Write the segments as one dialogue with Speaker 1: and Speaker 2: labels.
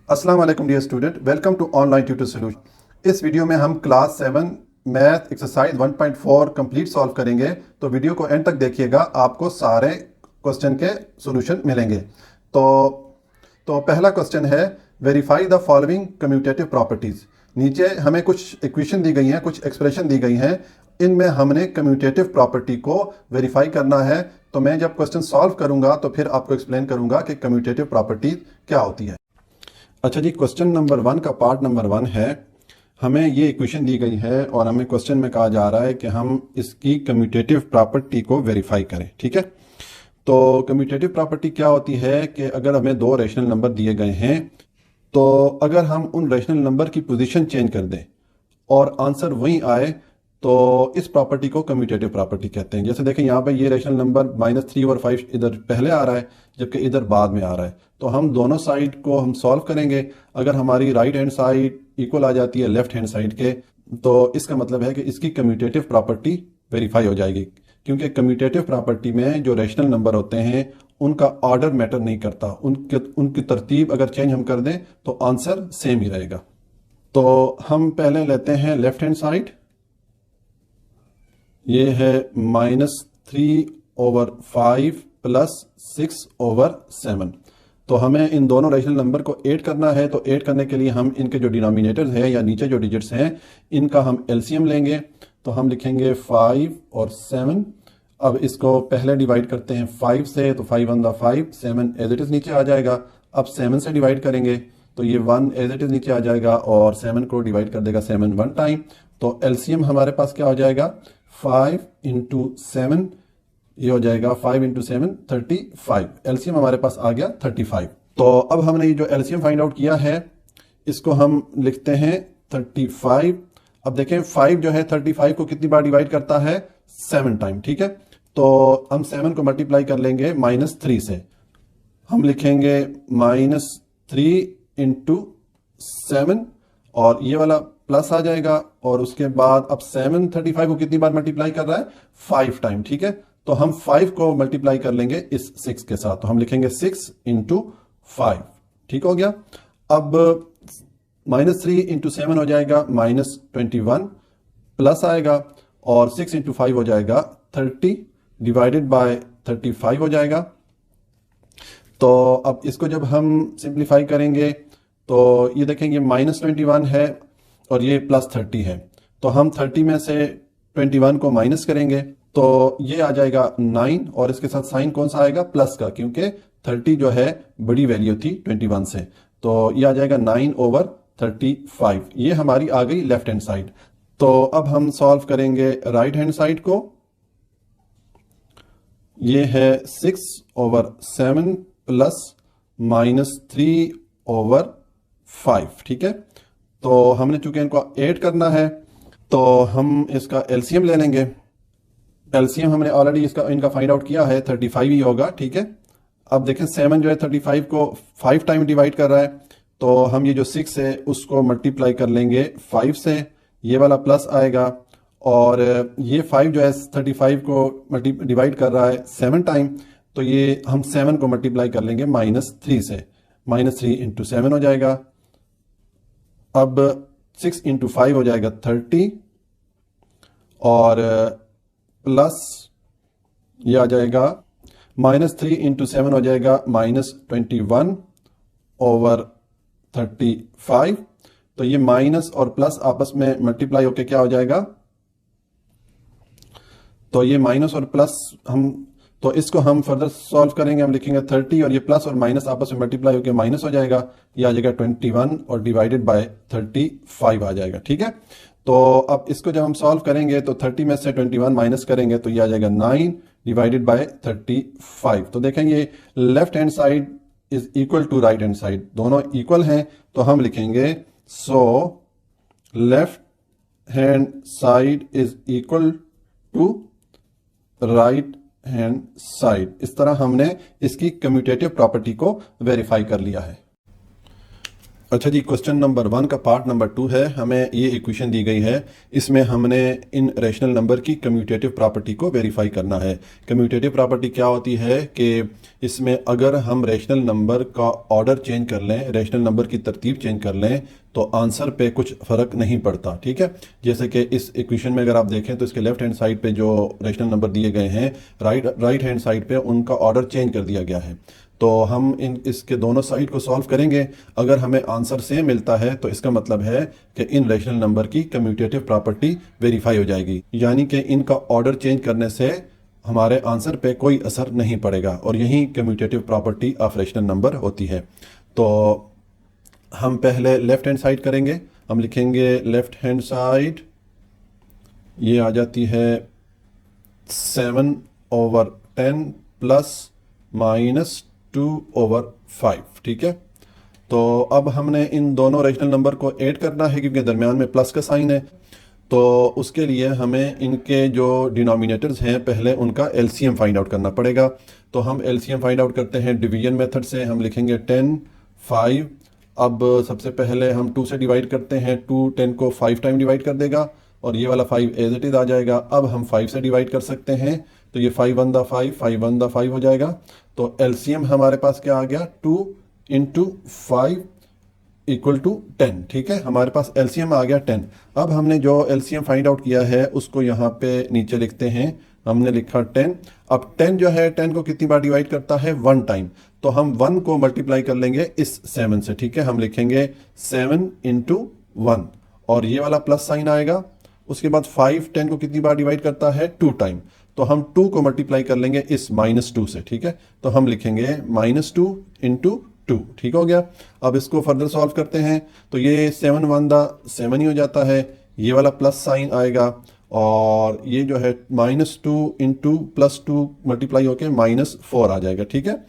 Speaker 1: अस्सलाम वालेकुम dear student, welcome to online tutor solution. इस वीडियो में हम class 7 math exercise 1.4 complete solve करेंगे। तो वीडियो को एंड तक देखिएगा, आपको सारे क्वेश्चन के सॉल्यूशन मिलेंगे। तो पहला क्वेश्चन है, verify the following commutative properties. नीचे हमें कुछ इक्वेशन दी गई हैं, कुछ एक्सप्रेशन दी गई हैं, इनमें हमने कम्यूटेटिव प्रॉपर्टी को वेरीफाई करना है। तो मैं जब क्वेश्चन सॉल्व करूंगा तो फिर आपको एक्सप्लेन करूंगा कि कम्यूटेटिव प्रॉपर्टी क्या होती है। अच्छा जी, क्वेश्चन नंबर 1 का पार्ट नंबर 1 है। हमें ये इक्वेशन दी गई है और हमें क्वेश्चन में कहा जा रहा है कि हम इसकी कम्यूटेटिव प्रॉपर्टी को वेरीफाई करें। ठीक है, तो कम्यूटेटिव प्रॉपर्टी क्या होती है कि अगर हमें दो रेशनल नंबर दिए गए हैं, तो अगर हम उन रेशनल नंबर की पोजीशन चेंज कर दें और आंसर वही आए, तो इस प्रॉपर्टी को कम्यूटेटिव प्रॉपर्टी कहते हैं। जैसे देखें, यहाँ पे ये रेशनल नंबर -3 और 5 इधर पहले आ रहा है, जबकि इधर बाद में आ रहा है। तो हम दोनों साइड को हम सॉल्व करेंगे। अगर हमारी राइट हैंड साइड इक्वल आ जाती है लेफ्ट हैंड साइड के, तो इसका मतलब है कि इसकी कम्यूटेटिव प्रॉपर्टी वेरीफाई हो जाएगी। क्योंकि कम्यूटेटिव प्रॉपर्टी में जो रेशनल नंबर होते हैं उनका ऑर्डर मैटर नहीं करता, उनकी तरतीब अगर चेंज हम कर दें तो आंसर सेम ही रहेगा। तो हम पहले लेते हैं लेफ्ट हैंड साइड। ये है -3/5 + 6/7। तो हमें इन दोनों रेशनल नंबर को ऐड करना है। तो ऐड करने के लिए हम इनके जो डिनोमिनेटर्स हैं या नीचे जो डिजिट्स हैं, इनका हम एलसीएम लेंगे। तो हम लिखेंगे 5 और 7। अब इसको पहले डिवाइड करते हैं 5 से, तो 5 1 5, 7 एज इट इज नीचे आ जाएगा। अब 7 से डिवाइड करेंगे तो ये 1 एज इट इज नीचे आ जाएगा और 7 को डिवाइड कर देगा 7 1 टाइम। तो एलसीएम हमारे पास क्या हो जाएगा, 5 × 7, ये हो जाएगा 5 × 7 35। एलसीएम हमारे पास आ गया 35। तो अब हमने ये जो एलसीएम फाइंड आउट किया है, इसको हम लिखते हैं 35। अब देखें 5 जो है 35 को कितनी बार डिवाइड करता है, 7 टाइम। ठीक है, तो हम 7 को मल्टीप्लाई कर लेंगे -3 से। हम लिखेंगे -3 × 7 और ये वाला प्लस आ जाएगा। और उसके बाद अब 7 35 को कितनी बार मल्टीप्लाई कर रहा है, 5 टाइम। ठीक है, तो हम 5 को मल्टीप्लाई कर लेंगे इस 6 के साथ। तो हम लिखेंगे 6 × 5। ठीक हो गया। अब -3 × 7 हो जाएगा -21, प्लस आएगा और 6 × 5 हो जाएगा 30 डिवाइडेड बाय 35 हो जाएगा। तो अब इसको जब हम सिंप्लीफाई करेंगे तो ये देखेंगे -21 है और ये +30 है। तो हम 30 में से 21 को माइनस करेंगे तो ये आ जाएगा 9 और इसके साथ साइन कौन सा आएगा, प्लस का, क्योंकि 30 जो है बड़ी वैल्यू थी 21 से। तो ये आ जाएगा 9/35। ये हमारी आ गई लेफ्ट हैंड साइड। तो अब हम सॉल्व करेंगे राइट हैंड साइड को। ये है 6/7 + -3/5। ठीक है, तो हमने चूंकि इनको ऐड करना है तो हम इसका एलसीएम ले लेंगे। एलसीएम हमने ऑलरेडी इनका फाइंड आउट किया है, 35 ही होगा। ठीक है, अब देखें 7 जो है 35 को 5 टाइम डिवाइड कर रहा है, तो हम ये जो 6 है उसको मल्टीप्लाई कर लेंगे 5 से, ये वाला प्लस आएगा। और ये 5 जो है 35 को डिवाइड कर रहा है 7 टाइम, तो ये हम 7 को मल्टीप्लाई कर लेंगे -3 से। -3 × 7 हो जाएगा। अब 6 × 5 हो जाएगा 30 और प्लस ये आ जाएगा -3 × 7 हो जाएगा -21/35। तो ये माइनस और प्लस आपस में मल्टीप्लाई होके क्या हो जाएगा, तो ये माइनस और प्लस तो इसको हम फर्दर सॉल्व करेंगे। हम लिखेंगे 30 और ये प्लस और माइनस आपस में मल्टीप्लाई होकर माइनस हो जाएगा। ये आ जाएगा 21 और डिवाइडेड बाय 35 आ जाएगा। ठीक है, तो अब इसको जब हम सॉल्व करेंगे तो 30 में से 21 माइनस करेंगे तो ये आ जाएगा 9 डिवाइडेड बाय 35। तो देखें ये left hand side is equal to right hand side, दोनों इक्वल हैं। तो हम लिखेंगे so left hand side is equal to right hand side. इस तरह हमने इसकी कम्यूटेटिव प्रॉपर्टी को वेरीफाई कर लिया है। अच्छा जी, क्वेश्चन नंबर 1 का पार्ट नंबर 2 है। हमें ये इक्वेशन दी गई है, इसमें हमने इन रैशनल नंबर की कम्यूटेटिव प्रॉपर्टी को वेरीफाई करना है। कम्यूटेटिव प्रॉपर्टी क्या होती है कि इसमें अगर हम रैशनल नंबर का ऑर्डर चेंज कर लें, रैशनल नंबर की तरतीब चेंज कर लें, तो आंसर पे कुछ फ़र्क नहीं पड़ता। ठीक है, जैसे कि इस इक्वेशन में अगर आप देखें तो इसके लेफ्ट हैंड साइड पे जो रैशनल नंबर दिए गए हैं, राइट हैंड साइड पे उनका ऑर्डर चेंज कर दिया गया है। तो हम इसके दोनों साइड को सॉल्व करेंगे। अगर हमें आंसर सेम मिलता है तो इसका मतलब है कि इन रैशनल नंबर की कम्यूटेटिव प्रॉपर्टी वेरीफाई हो जाएगी, यानी कि इनका ऑर्डर चेंज करने से हमारे आंसर पे कोई असर नहीं पड़ेगा, और यही commutative property of rational number होती है। तो हम पहले लेफ्ट हैंड साइड करेंगे। हम लिखेंगे लेफ्ट हैंड साइड, ये आ जाती है 7/10 प्लस माइनस 2/5। ठीक है, तो अब हमने इन दोनों रैशनल नंबर को ऐड करना है क्योंकि दरमियान में प्लस का साइन है। तो उसके लिए हमें इनके जो डिनोमिनेटर्स हैं पहले उनका एलसीएम फाइंड आउट करना पड़ेगा। तो हम एलसीएम फाइंड आउट करते हैं डिवीजन मेथड से। हम लिखेंगे 10 5। अब सबसे पहले हम 2 से डिवाइड करते हैं, 2 10 को 5 टाइम डिवाइड कर देगा और ये वाला 5 एज इट इज आ जाएगा। अब हम 5 से डिवाइड कर सकते हैं, तो ये 5 1 5 5 1 5 हो जाएगा। तो एलसीएम हमारे पास क्या आ गया, 2 इंटू 5 इक्वल टू 10। ठीक है, हमारे पास एलसीएम आ गया 10। अब हमने जो एलसीएम फाइंड आउट किया है उसको यहाँ पे नीचे लिखते हैं। हमने लिखा 10। अब 10 जो है 10 को कितनी बार डिवाइड करता है, 1 टाइम। तो हम 1 को मल्टीप्लाई कर लेंगे इस 7 से। ठीक है, हम लिखेंगे 7 इंटू 1 और ये वाला प्लस साइन आएगा। उसके बाद 5 10 को कितनी बार डिवाइड करता है, 2 टाइम। तो हम 2 को मल्टीप्लाई कर लेंगे इस -2 से। ठीक है, तो हम लिखेंगे -2 इंटू 2। ठीक हो गया। अब इसको फर्दर सॉल्व करते हैं, तो ये 7 1 7 ही हो जाता है, ये वाला प्लस साइन आएगा और ये जो है -2 इंटू +2 मल्टीप्लाई होके -4 आ जाएगा। ठीक है,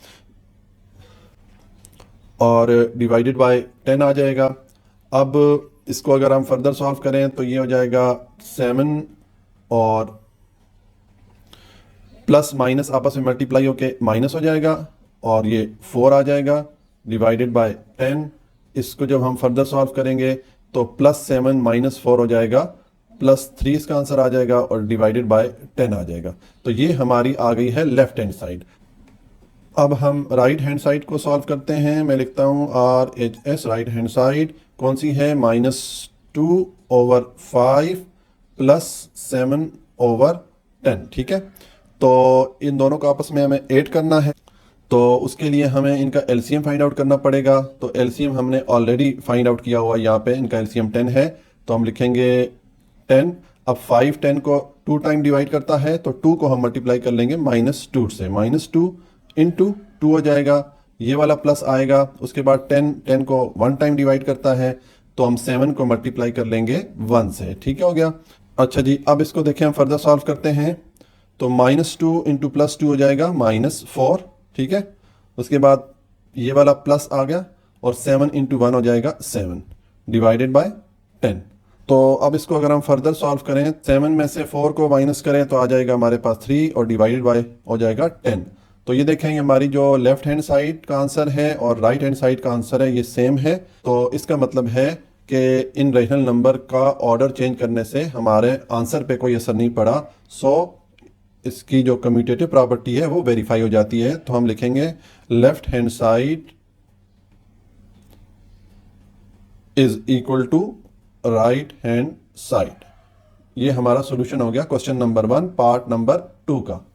Speaker 1: और डिवाइडेड बाय 10 आ जाएगा। अब इसको अगर हम फर्दर सॉल्व करें तो ये हो जाएगा 7 और प्लस माइनस आपस में मल्टीप्लाई होके माइनस हो जाएगा और ये 4 आ जाएगा डिवाइडेड बाय 10। इसको जब हम फर्दर सॉल्व करेंगे तो +7 -4 हो जाएगा, +3 इसका आंसर आ जाएगा और डिवाइडेड बाय 10 आ जाएगा। तो ये हमारी आ गई है लेफ्ट हैंड साइड। अब हम राइट हैंड साइड को सॉल्व करते हैं। मैं लिखता हूँ RHS राइट हैंड साइड कौन सी है, -2/5 + 7/10। ठीक है, तो इन दोनों को आपस में हमें ऐड करना है, तो उसके लिए हमें इनका एलसीएम फाइंड आउट करना पड़ेगा। तो एलसीएम हमने ऑलरेडी फाइंड आउट किया हुआ, यहाँ पे इनका एलसीएम 10 है, तो हम लिखेंगे 10। अब 5 10 को 2 टाइम डिवाइड करता है, तो 2 को हम मल्टीप्लाई कर लेंगे -2 से। -2 इंटू 2 हो जाएगा, ये वाला प्लस आएगा। उसके बाद 10 को 1 टाइम डिवाइड करता है, तो हम 7 को मल्टीप्लाई कर लेंगे 1 से। ठीक हो गया। अच्छा जी, अब इसको देखें, हम फर्दर सॉल्व करते हैं, तो -2 इंटू +2 हो जाएगा -4। ठीक है, उसके बाद ये वाला प्लस आ गया और 7 इंटू 1 हो जाएगा 7 डिवाइडेड बाय 10। तो अब इसको अगर हम फर्दर सॉल्व करें, 7 में से 4 को माइनस करें तो आ जाएगा हमारे पास 3 और डिवाइडेड बाय हो जाएगा 10। तो ये देखें, हमारी जो लेफ्ट हैंड साइड का आंसर है और राइट हैंड साइड का आंसर है ये सेम है। तो इसका मतलब है कि इन रैशनल नंबर का ऑर्डर चेंज करने से हमारे आंसर पे कोई असर नहीं पड़ा। सो इसकी जो कम्यूटेटिव प्रॉपर्टी है वो वेरीफाई हो जाती है। तो हम लिखेंगे left hand side is equal to right hand side. ये हमारा सॉल्यूशन हो गया क्वेश्चन नंबर 1 पार्ट नंबर 2 का।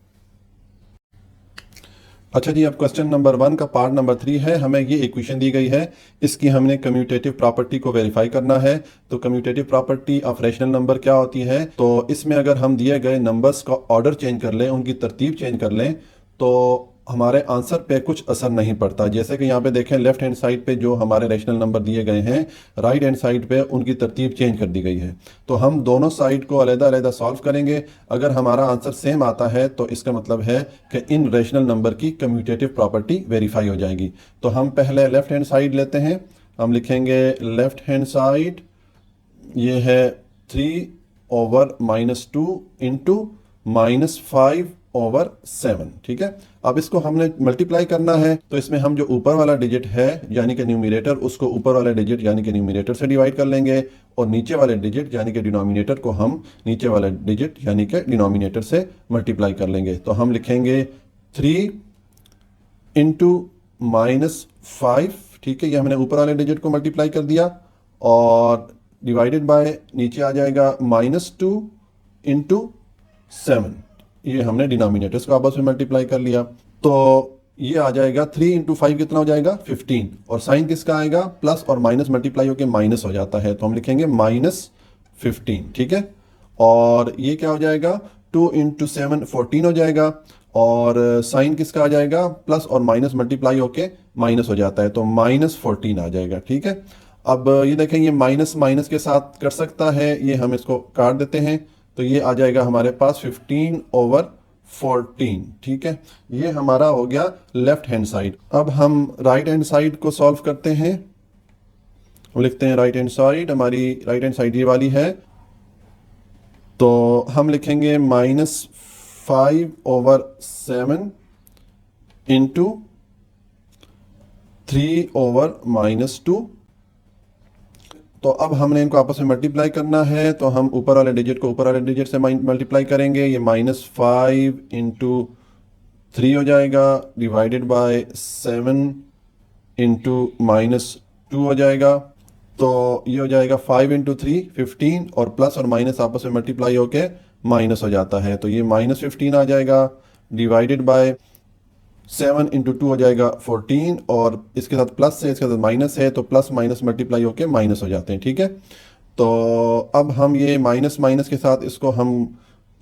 Speaker 1: अच्छा जी, अब क्वेश्चन नंबर 1 का पार्ट नंबर 3 है। हमें ये इक्वेशन दी गई है, इसकी हमने कम्यूटेटिव प्रॉपर्टी को वेरीफाई करना है। तो commutative property of rational number क्या होती है, तो इसमें अगर हम दिए गए नंबर्स का ऑर्डर चेंज कर लें, उनकी तरतीब चेंज कर लें, तो हमारे आंसर पे कुछ असर नहीं पड़ता। जैसे कि यहाँ पे देखें, लेफ्ट हैंड साइड पे जो हमारे रैशनल नंबर दिए गए हैं, राइट हैंड साइड पे उनकी तरतीब चेंज कर दी गई है। तो हम दोनों साइड को अलग-अलग सॉल्व करेंगे। अगर हमारा आंसर सेम आता है तो इसका मतलब है कि इन रैशनल नंबर की कम्यूटेटिव प्रॉपर्टी वेरीफाई हो जाएगी। तो हम पहले लेफ्ट हैंड साइड लेते हैं। हम लिखेंगे लेफ्ट हैंड साइड, ये है 3/-2 इंटू -5 ओवर 7। ठीक है, अब इसको हमने मल्टीप्लाई करना है, तो इसमें हम जो ऊपर वाला डिजिट है यानी कि न्यूमरेटर, उसको ऊपर वाले डिजिट यानी कि न्यूमरेटर से डिवाइड कर लेंगे और नीचे वाले डिजिट यानी कि डिनोमिनेटर को हम नीचे वाले डिजिट यानी कि डिनोमिनेटर से मल्टीप्लाई कर लेंगे। तो हम लिखेंगे 3 इंटू -5। ठीक है, ये हमने ऊपर वाले डिजिट को मल्टीप्लाई कर दिया और डिवाइडेड बाय नीचे आ जाएगा -2 इंटू 7। ये हमने डिनोमिनेटर्स को आपस में मल्टीप्लाई कर लिया, तो ये आ जाएगा 3 इंटू 5 कितना हो जाएगा 15, और साइन किसका आएगा प्लस और माइनस मल्टीप्लाई होकर माइनस हो जाता है, तो हम लिखेंगे -15। ठीक है, और ये क्या हो जाएगा 2 इंटू 7 14 हो जाएगा, और साइन किसका आ जाएगा प्लस और माइनस मल्टीप्लाई होके माइनस हो जाता है, तो -14 आ जाएगा। ठीक है, अब ये देखें ये माइनस माइनस के साथ कर सकता है, ये हम इसको काट देते हैं, तो ये आ जाएगा हमारे पास 15/14। ठीक है, ये हमारा हो गया लेफ्ट हैंड साइड। अब हम राइट हैंड साइड को सॉल्व करते हैं। हम लिखते हैं राइट हैंड साइड, हमारी राइट हैंड साइड ये वाली है, तो हम लिखेंगे -5/7 इंटू 3/-2। तो अब हमने इनको आपस में मल्टीप्लाई करना है, तो हम ऊपर वाले डिजिट को ऊपर वाले डिजिट से मल्टीप्लाई करेंगे। ये -5 इंटू 3 हो जाएगा, डिवाइडेड बाय 7 इंटू -2 हो जाएगा, तो ये हो जाएगा 5 इंटू 3 15, और प्लस और माइनस आपस में मल्टीप्लाई होके माइनस हो जाता है, तो ये -15 आ जाएगा, डिवाइडेड बाय 7 इंटू 2 हो जाएगा 14, और इसके साथ प्लस है इसके साथ माइनस है, तो प्लस माइनस मल्टीप्लाई होके माइनस हो जाते हैं। ठीक है, तो अब हम ये माइनस माइनस के साथ इसको हम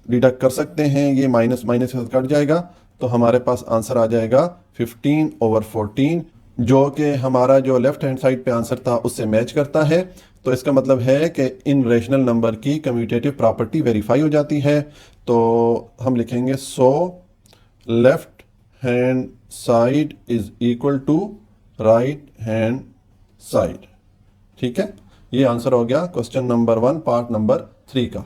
Speaker 1: डिडक्ट कर सकते हैं, ये माइनस माइनस के साथ कट जाएगा, तो हमारे पास आंसर आ जाएगा 15/14, जो कि हमारा जो लेफ्ट हैंड साइड पे आंसर था उससे मैच करता है। तो इसका मतलब है कि इन रेशनल नंबर की कम्यूटेटिव प्रॉपर्टी वेरीफाई हो जाती है। तो हम लिखेंगे so left hand side is equal to right hand side. ठीक है, ये आंसर हो गया क्वेश्चन नंबर 1 पार्ट नंबर 3 का।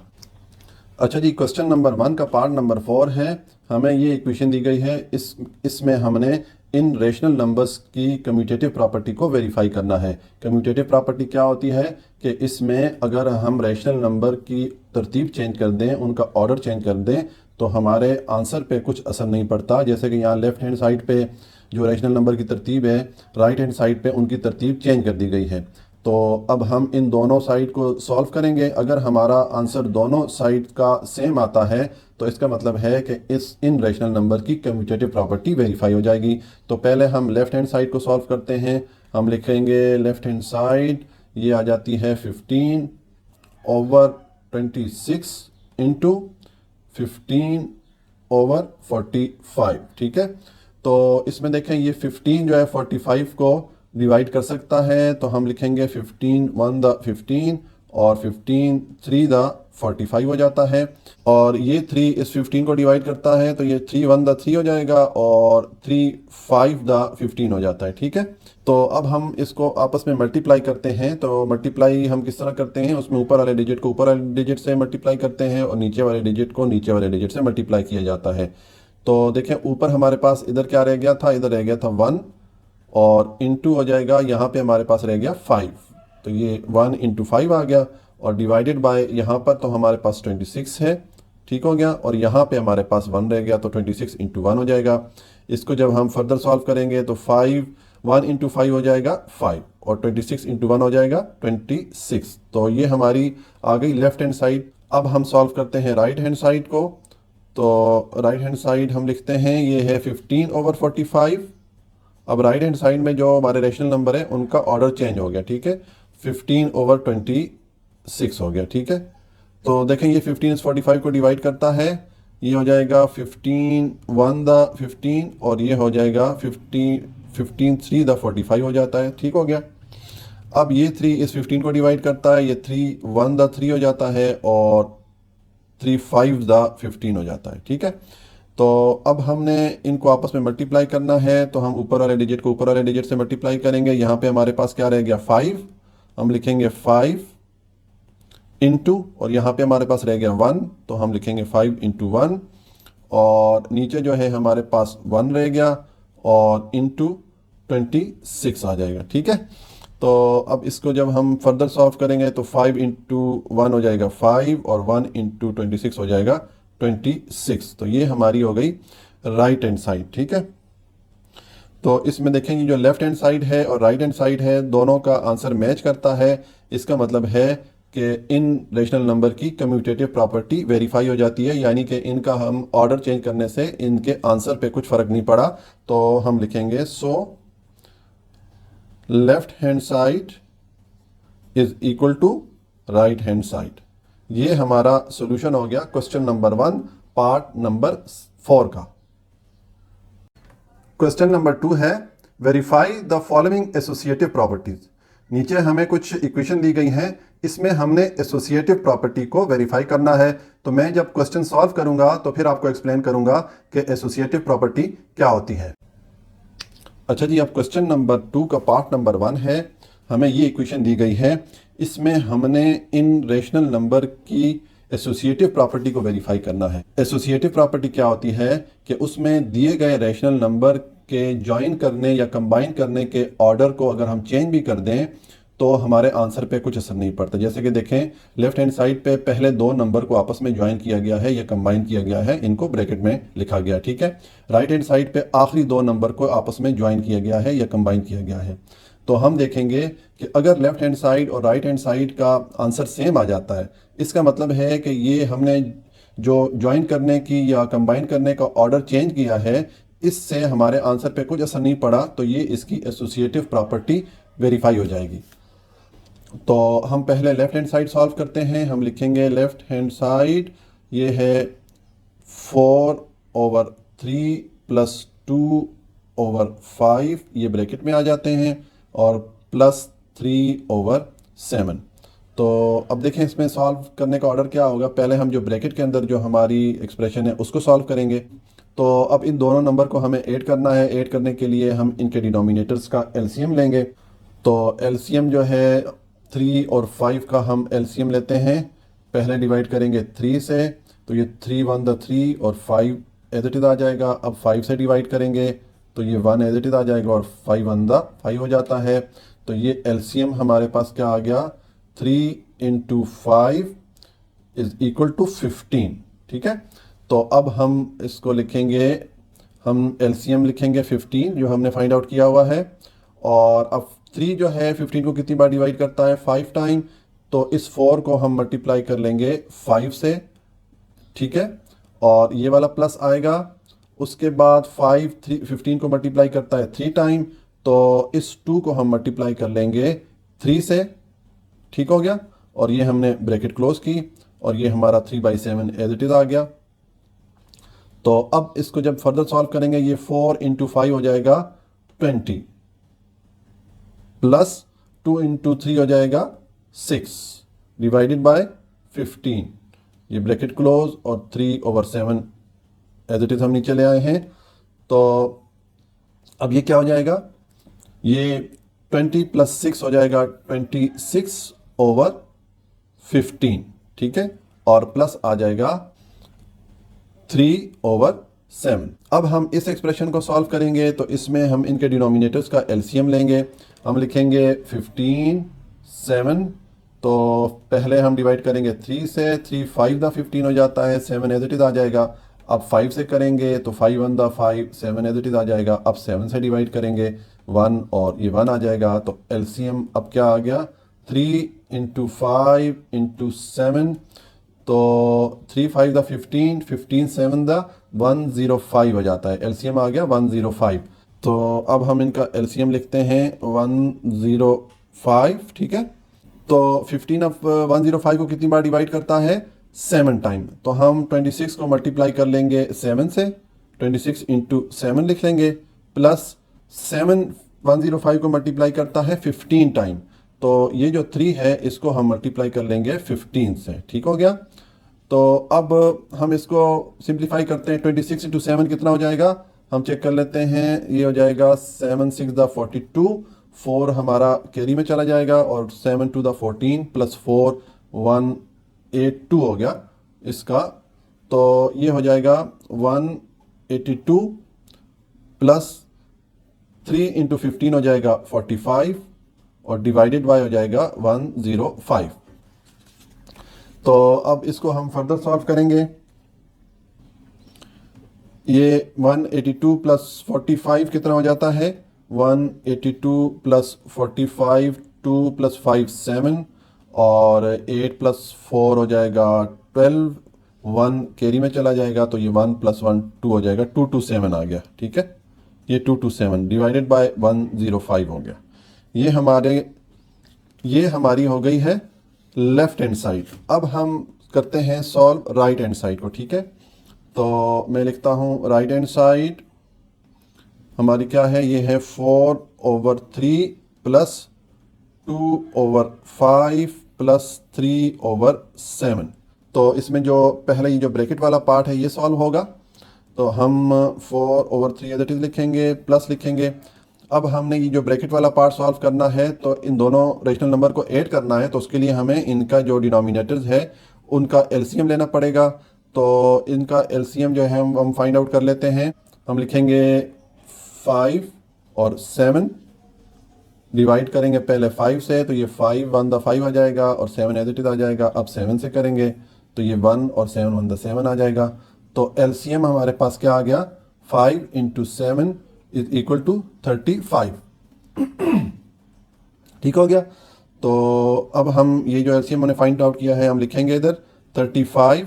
Speaker 1: अच्छा जी, क्वेश्चन नंबर 1 का पार्ट नंबर 4 है। हमें ये इक्वेशन दी गई है, इसमें हमने इन रेशनल नंबर्स की कम्यूटेटिव प्रॉपर्टी को वेरीफाई करना है। कम्यूटेटिव प्रॉपर्टी क्या होती है कि इसमें अगर हम रेशनल नंबर की तरतीब चेंज कर दें, उनका ऑर्डर चेंज कर दें, तो हमारे आंसर पे कुछ असर नहीं पड़ता। जैसे कि यहाँ लेफ्ट हैंड साइड पे जो रेशनल नंबर की तरतीब है, राइट हैंड साइड पे उनकी तरतीब चेंज कर दी गई है। तो अब हम इन दोनों साइड को सॉल्व करेंगे। अगर हमारा आंसर दोनों साइड का सेम आता है तो इसका मतलब है कि इन रेशनल नंबर की कम्यूटेटिव प्रॉपर्टी वेरीफाई हो जाएगी। तो पहले हम लेफ्ट हैंड साइड को सॉल्व करते हैं। हम लिखेंगे लेफ्ट हैंड साइड, ये आ जाती है 15/26 इंटू 15/45। ठीक है, तो इसमें देखें ये 15 जो है 45 को डिवाइड कर सकता है, तो हम लिखेंगे 15 1 द 15 और 15 3 द 45 हो जाता है, और ये 3 इस 15 को डिवाइड करता है, तो ये 3 1 द 3 हो जाएगा और 3 5 द 15 हो जाता है। ठीक है, तो अब हम इसको आपस में मल्टीप्लाई करते हैं। तो मल्टीप्लाई हम किस तरह करते हैं, उसमें ऊपर वाले डिजिट को ऊपर वाले डिजिट से मल्टीप्लाई करते हैं और नीचे वाले डिजिट को नीचे वाले डिजिट से मल्टीप्लाई किया जाता है। तो देखें ऊपर हमारे पास इधर क्या रह गया था, इधर रह गया था 1 और इंटू हो जाएगा, यहाँ पे हमारे पास रह गया 5, तो ये 1 इंटू 5 आ गया, और डिवाइडेड बाय यहाँ पर तो हमारे पास 26 है। ठीक हो गया, और यहाँ पे हमारे पास 1 रह गया, तो 26 इंटू 1 हो जाएगा। इसको जब हम फर्दर सॉल्व करेंगे तो 1 इंटू 5 हो जाएगा 5, और 26 इंटू 1 हो जाएगा 26। तो ये हमारी आ गई लेफ्ट हैंड साइड। अब हम सॉल्व करते हैं राइट हैंड साइड को। तो राइट हैंड साइड हम लिखते हैं, ये है 15/45। अब राइट हैंड साइड में जो हमारे रेशनल नंबर है उनका ऑर्डर चेंज हो गया। ठीक है, 15/26 हो गया। ठीक है, तो देखें ये 15 इस 45 को डिवाइड करता है, ये हो जाएगा 15 1 द 15 और ये हो जाएगा 15 3 द 45 हो जाता है। ठीक हो गया, अब ये 3 इस 15 को डिवाइड करता है, ये 3 1 द 3 हो जाता है और 3 5 द 15 हो जाता है। ठीक है, तो अब हमने इनको आपस में मल्टीप्लाई करना है, तो हम ऊपर वाले डिजिट को ऊपर वाले डिजिट से मल्टीप्लाई करेंगे। यहाँ पे हमारे पास क्या रह गया 5, हम लिखेंगे 5 इंटू, और यहाँ पे हमारे पास रह गया 1, तो हम लिखेंगे 5 इंटू 1, और नीचे जो है हमारे पास 1 रह गया और इंटू 26 आ जाएगा। ठीक है, तो अब इसको जब हम फर्दर सॉल्व करेंगे तो 5 इंटू 1 हो जाएगा 5 और 1 इंटू 26 हो जाएगा 26। तो ये हमारी हो गई राइट हैंड साइड। ठीक है, तो इसमें देखेंगे जो लेफ्ट हैंड साइड है और राइट हैंड साइड है दोनों का आंसर मैच करता है। इसका मतलब है कि इन रेशनल नंबर की कम्यूटेटिव प्रॉपर्टी वेरीफाई हो जाती है, यानी कि इनका हम ऑर्डर चेंज करने से इनके आंसर पे कुछ फर्क नहीं पड़ा। तो हम लिखेंगे so left hand side is equal to right hand side. ये हमारा सॉल्यूशन हो गया क्वेश्चन नंबर 1 पार्ट नंबर 4 का। क्वेश्चन नंबर 2 है verify the following associative properties. नीचे हमें कुछ इक्वेशन दी गई हैं, इसमें हमने एसोसिएटिव प्रॉपर्टी को वेरीफाई करना है। तो मैं जब क्वेश्चन सॉल्व करूंगा तो फिर आपको एक्सप्लेन करूंगा कि एसोसिएटिव प्रॉपर्टी क्या होती है। अच्छा जी, अब क्वेश्चन नंबर 2 का पार्ट नंबर 1 है। हमें ये इक्वेशन दी गई है, इसमें हमने इन रेशनल नंबर की एसोसिएटिव प्रॉपर्टी को वेरीफाई करना है। एसोसिएटिव प्रॉपर्टी क्या होती है कि उसमें दिए गए रेशनल नंबर के ज्वाइन करने या कंबाइन करने के ऑर्डर को अगर हम चेंज भी कर दें तो हमारे आंसर पे कुछ असर नहीं पड़ता। जैसे कि देखें, लेफ्ट हैंड साइड पे पहले 2 नंबर को आपस में ज्वाइन किया गया है या कंबाइन किया गया है, इनको ब्रैकेट में लिखा गया। ठीक है, राइट हैंड साइड पे आखिरी 2 नंबर को आपस में ज्वाइन किया गया है या कंबाइन किया गया है। तो हम देखेंगे कि अगर लेफ्ट हैंड साइड और राइट हैंड साइड का आंसर सेम आ जाता है, इसका मतलब है कि ये हमने जो ज्वाइन करने की या कंबाइन करने का ऑर्डर चेंज किया है, इससे हमारे आंसर पे कुछ असर नहीं पड़ा, तो ये इसकी एसोसिएटिव प्रॉपर्टी वेरीफाई हो जाएगी। तो हम पहले लेफ्ट हैंड साइड सॉल्व करते हैं। हम लिखेंगे लेफ्ट हैंड साइड ये है 4/3 प्लस 2/5, ये ब्रैकेट में आ जाते हैं, और प्लस 3/7। तो अब देखें इसमें सॉल्व करने का ऑर्डर क्या होगा। पहले हम जो ब्रैकेट के अंदर जो हमारी एक्सप्रेशन है उसको सॉल्व करेंगे। तो अब इन दोनों नंबर को हमें ऐड करना है। ऐड करने के लिए हम इनके डिनोमिनेटर्स का एलसीएम लेंगे। तो एलसीएम जो है 3 और 5 का हम एलसीएम लेते हैं। पहले डिवाइड करेंगे 3 से, तो ये 3 1 3 और 5 एज इट इज आ जाएगा। अब 5 से डिवाइड करेंगे तो ये 1 एज इट इज आ जाएगा और 5 1 5 हो जाता है। तो ये एलसीएम हमारे पास क्या आ गया, 3 × 5 इज इक्वल टू 15। ठीक है, तो अब हम इसको लिखेंगे, हम एलसीएम लिखेंगे 15 जो हमने फाइंड आउट किया हुआ है। और अब 3 जो है 15 को कितनी बार डिवाइड करता है, 5 टाइम। तो इस 4 को हम मल्टीप्लाई कर लेंगे 5 से। ठीक है, और ये वाला प्लस आएगा। उसके बाद 15 को मल्टीप्लाई करता है 3 टाइम, तो इस 2 को हम मल्टीप्लाई कर लेंगे 3 से। ठीक हो गया, और ये हमने ब्रैकेट क्लोज की और ये हमारा 3/7 एज इट इज आ गया। तो अब इसको जब फर्दर सॉल्व करेंगे, ये 4 × 5 हो जाएगा 20 प्लस 2 × 3 हो जाएगा 6 डिवाइडेड बाय 15। ये ब्रैकेट क्लोज और 3/7 एज इट इज हम नीचे ले आए हैं। तो अब ये क्या हो जाएगा, ये 20 + 6 हो जाएगा 26/15। ठीक है, और प्लस आ जाएगा 3/7। अब हम इस एक्सप्रेशन को सॉल्व करेंगे, तो इसमें हम इनके डिनोमिनेटर्स का एलसीएम लेंगे। हम लिखेंगे 15 7, तो पहले हम डिवाइड करेंगे 3 से, 3 5 15 हो जाता है, 7 एज इट इज आ जाएगा। अब 5 से करेंगे तो 5 1 5, 7 एज इट इज आ जाएगा। अब 7 से डिवाइड करेंगे 1 और ये 1 आ जाएगा। तो एलसीएम अब क्या आ गया, 3 × 5 × 7, तो 3 5 15, 15 7 105 हो जाता है। एलसीएम आ गया 105। तो अब हम इनका एलसीएम लिखते हैं 105। ठीक है, तो 15 अब 105 को कितनी बार डिवाइड करता है, 7 टाइम। तो हम 26 को मल्टीप्लाई कर लेंगे 7 से, 26 × 7 लिख लेंगे, प्लस 7 105 को मल्टीप्लाई करता है 15 टाइम। तो ये जो 3 है इसको हम मल्टीप्लाई कर लेंगे 15 से। ठीक हो गया, तो अब हम इसको सिंप्लीफाई करते हैं। 26 × 7 कितना हो जाएगा, हम चेक कर लेते हैं। ये हो जाएगा 7 6 42, 4 हमारा कैरी में चला जाएगा, और 7 2 14 + 4 182 हो गया इसका। तो ये हो जाएगा 182 प्लस 3 इंटू 15 हो जाएगा 45 और डिवाइडेड बाय हो जाएगा 105। तो अब इसको हम फर्दर सॉल्व करेंगे। ये 182 प्लस 45 कितना हो जाता है? 182 प्लस 45, 2 प्लस 5 7 और 8 प्लस 4 हो जाएगा 12, 1 कैरी में चला जाएगा तो ये 1 प्लस 1 2 हो जाएगा, 227 आ गया। ठीक है, ये 227 डिवाइडेड बाय 105 हो गया। ये हमारी हो गई है लेफ्ट हैंड साइड। अब हम करते हैं सॉल्व राइट हैंड साइड को। ठीक है, तो मैं लिखता हूँ राइट हैंड साइड हमारी क्या है? ये है 4/3 प्लस 2/5 प्लस 3/7। तो इसमें जो पहले ये जो ब्रैकेट वाला पार्ट है ये सॉल्व होगा, तो हम 4/3 एज इट इज लिखेंगे, प्लस लिखेंगे। अब हमने ये जो ब्रैकेट वाला पार्ट सॉल्व करना है तो इन दोनों रेशनल नंबर को ऐड करना है, तो उसके लिए हमें इनका जो डिनोमिनेटर्स है उनका एलसीएम लेना पड़ेगा। तो इनका एलसीएम जो है हम फाइंड आउट कर लेते हैं। हम लिखेंगे 5 और 7, डिवाइड करेंगे पहले 5 से, तो ये 5 1 द 5 आ जाएगा और 7 एज इट इज आ जाएगा। अब 7 से करेंगे तो ये 1 और 7 1 द 7 आ जाएगा। तो एलसीएम हमारे पास क्या आ गया? 5 इंटू 7 इज इक्वल टू 35। ठीक हो गया। तो अब हम ये जो एलसीएम हमने फाइंड आउट किया है हम लिखेंगे इधर 35।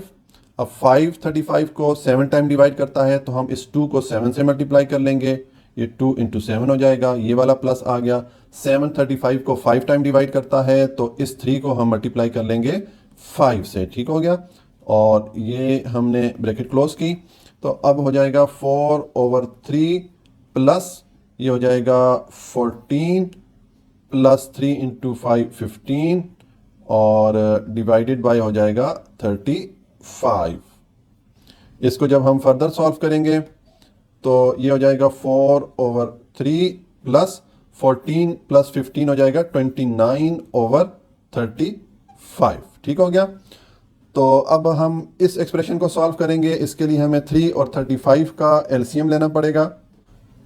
Speaker 1: अब 5 35 को 7 टाइम डिवाइड करता है, तो हम इस 2 को 7 से मल्टीप्लाई कर लेंगे, ये 2 इंटू 7 हो जाएगा, ये वाला प्लस आ गया। 7 35 को 5 टाइम डिवाइड करता है, तो इस 3 को हम मल्टीप्लाई कर लेंगे 5 से। ठीक हो गया, और ये हमने ब्रैकेट क्लोज की। तो अब हो जाएगा 4/3 प्लस ये हो जाएगा 14 प्लस 3 इंटू 5 15 और डिवाइडेड बाय हो जाएगा 35। इसको जब हम फर्दर सॉल्व करेंगे तो ये हो जाएगा 4/3 प्लस 14 प्लस 15 हो जाएगा 29/35। ठीक हो गया। तो अब हम इस एक्सप्रेशन को सॉल्व करेंगे। इसके लिए हमें 3 और 35 का एलसीएम लेना पड़ेगा।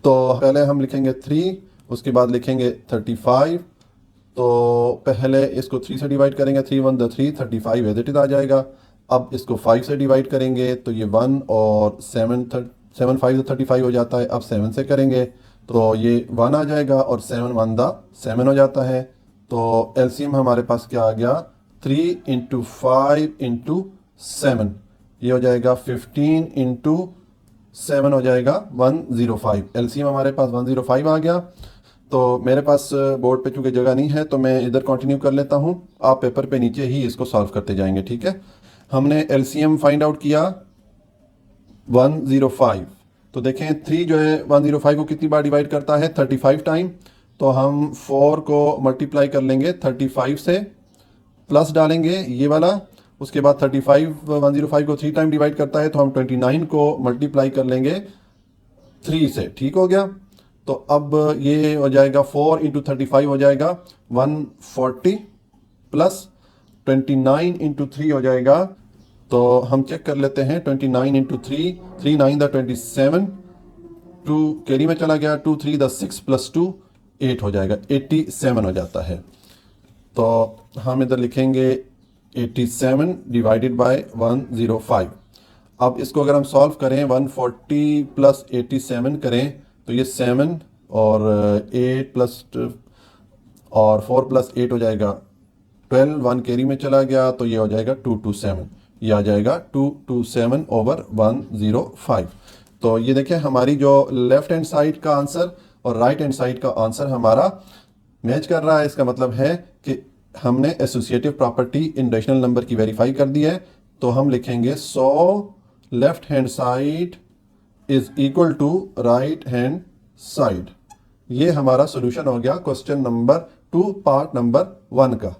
Speaker 1: तो पहले हम लिखेंगे 3, उसके बाद लिखेंगे 35। तो पहले इसको 3 से डिवाइड करेंगे, 3 1 द 3, 35 एज इट इज आ जाएगा। अब इसको 5 से डिवाइड करेंगे तो ये 1 और 7 5 35 हो जाता है। अब 7 से करेंगे तो ये 1 आ जाएगा और 7 1 द 7 हो जाता है। तो एलसीएम हमारे पास क्या आ गया? 3 इंटू 5 इंटू 7, ये हो जाएगा 15 इंटू 7 हो जाएगा 105। एलसीएम हमारे पास 105 आ गया। तो मेरे पास बोर्ड पे चूंकि जगह नहीं है तो मैं इधर कंटिन्यू कर लेता हूँ, आप पेपर पे नीचे ही इसको सॉल्व करते जाएंगे। ठीक है, हमने एलसीएम फाइंड आउट किया 105। तो देखें 3 जो है 105 को कितनी बार डिवाइड करता है? 35 टाइम। तो हम 4 को मल्टीप्लाई कर लेंगे 35 से, प्लस डालेंगे ये वाला, उसके बाद 35 105 को 3 टाइम डिवाइड करता है, तो हम 29 को मल्टीप्लाई कर लेंगे 3 से। ठीक हो गया। तो अब ये हो जाएगा 4 इंटू 35 हो जाएगा 140 प्लस 29 इंटू 3 हो जाएगा। तो हम चेक कर लेते हैं 29 इंटू 3, 3 9 द 27, 2 कैरी में चला गया, 2 3 द 6 प्लस 2 8 हो जाएगा, 87 हो जाता है। तो हम इधर लिखेंगे 87 डिवाइडेड बाय 105। अब इसको अगर हम सॉल्व करें 140 प्लस 87 करें तो ये 7 और 8 प्लस और 4 प्लस 8 हो जाएगा 12, 1 कैरी में चला गया तो ये हो जाएगा 227, ये आ जाएगा 227/105। तो ये देखें हमारी जो लेफ्ट हैंड साइड का आंसर और राइट हैंड साइड का आंसर हमारा मैच कर रहा है। इसका मतलब है कि हमने associative property in rational number की वेरीफाई कर दी है। तो हम लिखेंगे so left hand side is equal to right hand side. ये हमारा सॉल्यूशन हो गया क्वेश्चन नंबर 2 पार्ट नंबर 1 का।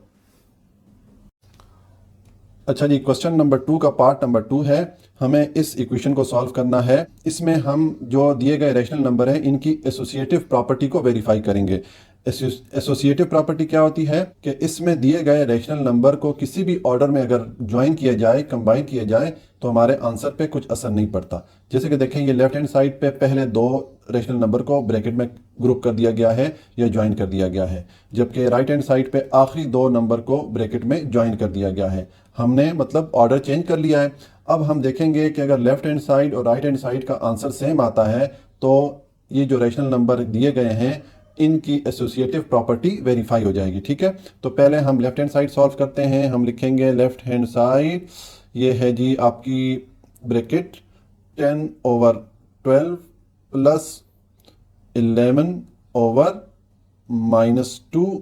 Speaker 1: अच्छा जी, क्वेश्चन नंबर 2 का पार्ट नंबर 2 है। हमें इस इक्वेशन को सॉल्व करना है। इसमें हम जो दिए गए रेशनल नंबर है इनकी एसोसिएटिव प्रॉपर्टी को वेरीफाई करेंगे। एसोसिएटिव प्रॉपर्टी क्या होती है कि इसमें दिए गए रेशनल नंबर को किसी भी ऑर्डर में अगर ज्वाइन किया जाए, कंबाइन किया जाए, तो हमारे आंसर पे कुछ असर नहीं पड़ता। जैसे कि देखें, ये लेफ्ट हैंड साइड पे पहले दो रेशनल नंबर को ब्रैकेट में ग्रुप कर दिया गया है या ज्वाइन कर दिया गया है, जबकि राइट हैंड साइड पे आखिरी दो नंबर को ब्रैकेट में ज्वाइन कर दिया गया है। हमने मतलब ऑर्डर चेंज कर लिया है। अब हम देखेंगे कि अगर लेफ्ट हैंड साइड और राइट हैंड साइड का आंसर सेम आता है तो ये जो रेशनल नंबर दिए गए हैं इनकी एसोसिएटिव प्रॉपर्टी वेरीफाई हो जाएगी। ठीक है, तो पहले हम लेफ्ट हैंड साइड सॉल्व करते हैं। हम लिखेंगे लेफ्ट हैंड साइड, ये है जी आपकी ब्रैकेट 10/12 प्लस 11/-2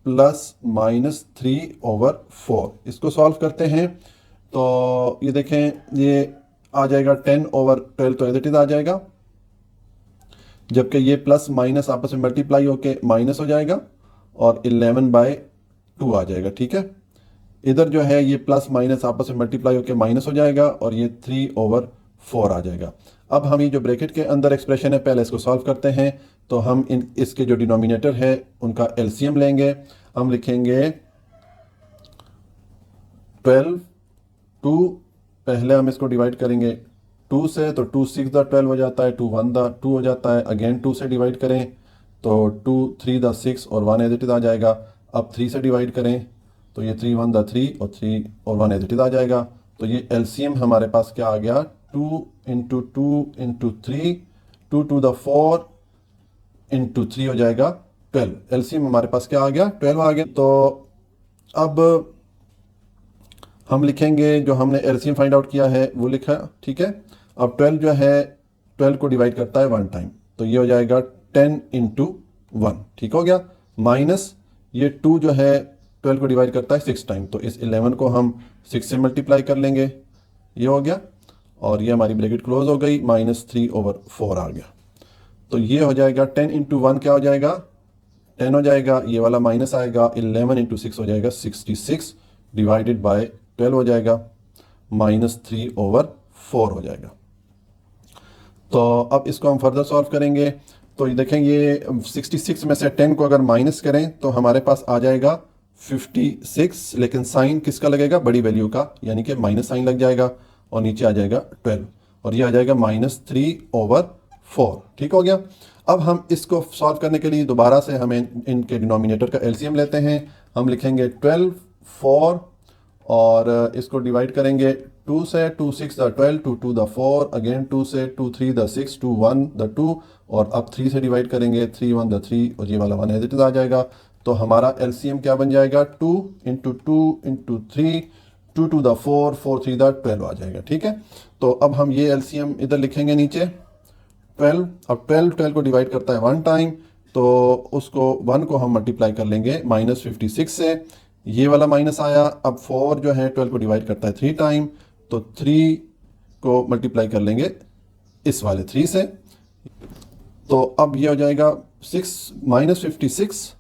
Speaker 1: प्लस -3/4। इसको सॉल्व करते हैं तो ये देखें, ये आ जाएगा 10/12 तो एज इट इज आ जाएगा, जबकि ये प्लस माइनस आपस में मल्टीप्लाई होके माइनस हो जाएगा और 11/2 आ जाएगा। ठीक है, इधर जो है ये प्लस माइनस आपस में मल्टीप्लाई होके माइनस हो जाएगा और ये 3/4 आ जाएगा। अब हम ये जो ब्रैकेट के अंदर एक्सप्रेशन है पहले इसको सॉल्व करते हैं। तो हम इसके जो डिनोमिनेटर है उनका एलसीएम लेंगे। हम लिखेंगे 12, 2, पहले हम इसको डिवाइड करेंगे 2 से, तो 2 6 दा 12 हो जाता है, 2 1 दा 2 हो जाता है। अगेन 2 से डिवाइड करें तो 2 3 दा 6 और 1 एज इट इज आ जाएगा। अब 3 से डिवाइड करें तो ये 3 1 दा 3 और 3 और 1 एज इट इज आ जाएगा। तो ये एलसीएम हमारे पास क्या आ गया, 2 × 2 × 3, 2 2 दा 4 × 3 हो जाएगा 12। एलसीएम हमारे पास क्या आ गया, 12 आ गया। तो अब हम लिखेंगे जो हमने एलसीएम फाइंड आउट किया है वो लिखा। ठीक है, अब 12 जो है 12 को डिवाइड करता है 1 टाइम, तो ये हो जाएगा 10 × 1। ठीक हो गया, माइनस ये 2 जो है 12 को डिवाइड करता है 6 टाइम, तो इस 11 को हम 6 से मल्टीप्लाई कर लेंगे, ये हो गया और ये हमारी ब्रैकेट क्लोज हो गई, -3/4 आ गया। तो ये हो जाएगा 10 × 1 क्या हो जाएगा, 10 हो जाएगा, ये वाला माइनस आएगा, 11 × 6 हो जाएगा 66 डिवाइडेड बाय 12 हो जाएगा, -3/4 हो जाएगा। तो अब इसको हम फर्दर सॉल्व करेंगे। तो ये देखें, ये 66 में से 10 को अगर माइनस करें तो हमारे पास आ जाएगा 56, लेकिन साइन किसका लगेगा, बड़ी वैल्यू का, यानी कि माइनस साइन लग जाएगा और नीचे आ जाएगा 12 और ये आ जाएगा -3/4। ठीक हो गया। अब हम इसको सॉल्व करने के लिए दोबारा से हमें इनके डिनोमिनेटर का एलसीएम लेते हैं। हम लिखेंगे 12 4 और इसको डिवाइड करेंगे 2 से, 2 6 दा 12, 2 2 दा 4, अगेन 2 से, 2 3 दा 6, 2 1 दा 2 और अब 3 से डिवाइड करेंगे, 3 1 दा 3 और ये वाला 1 एज इट इज आ जाएगा। तो हमारा एलसीएम क्या बन जाएगा, 2 × 2 × 3, 2 2 दा 4, 4 3 दा 12 आ जाएगा। ठीक है, तो अब हम ये एलसीएम इधर लिखेंगे नीचे 12। अब 12 को डिवाइड करता है 1 टाइम, तो उसको 1 को हम मल्टीप्लाई कर लेंगे -56 से, ये वाला माइनस आया। अब 4 जो है 12 को डिवाइड करता है 3 टाइम, तो 3 को मल्टीप्लाई कर लेंगे इस वाले 3 से, तो अब ये हो जाएगा 6 -56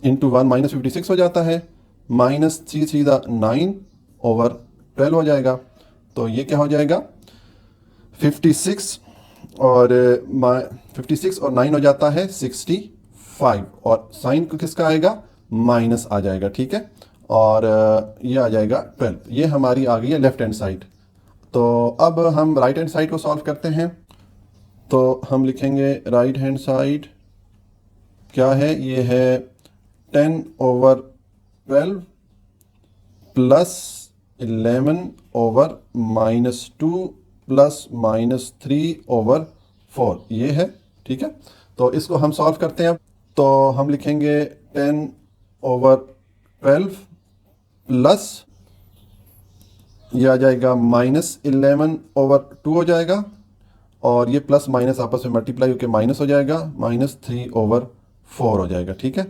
Speaker 1: × 1 -56 हो जाता है, -3 3 दा 9/12 हो जाएगा। तो ये क्या हो जाएगा 56 और 9 हो जाता है 65 और साइन को किसका आएगा, माइनस आ जाएगा। ठीक है, और ये आ जाएगा 12। ये हमारी आ गई है लेफ्ट हैंड साइड। तो अब हम राइट हैंड साइड को सॉल्व करते हैं। तो हम लिखेंगे राइट हैंड साइड क्या है, ये है 10/12 प्लस 11/-2 प्लस -3/4 ये है। ठीक है, तो इसको हम सॉल्व करते हैं। तो हम लिखेंगे 10/12 प्लस ये आ जाएगा -11/2 हो जाएगा और ये प्लस माइनस आपस में मल्टीप्लाई होकर माइनस हो जाएगा, -3/4 हो जाएगा। ठीक है,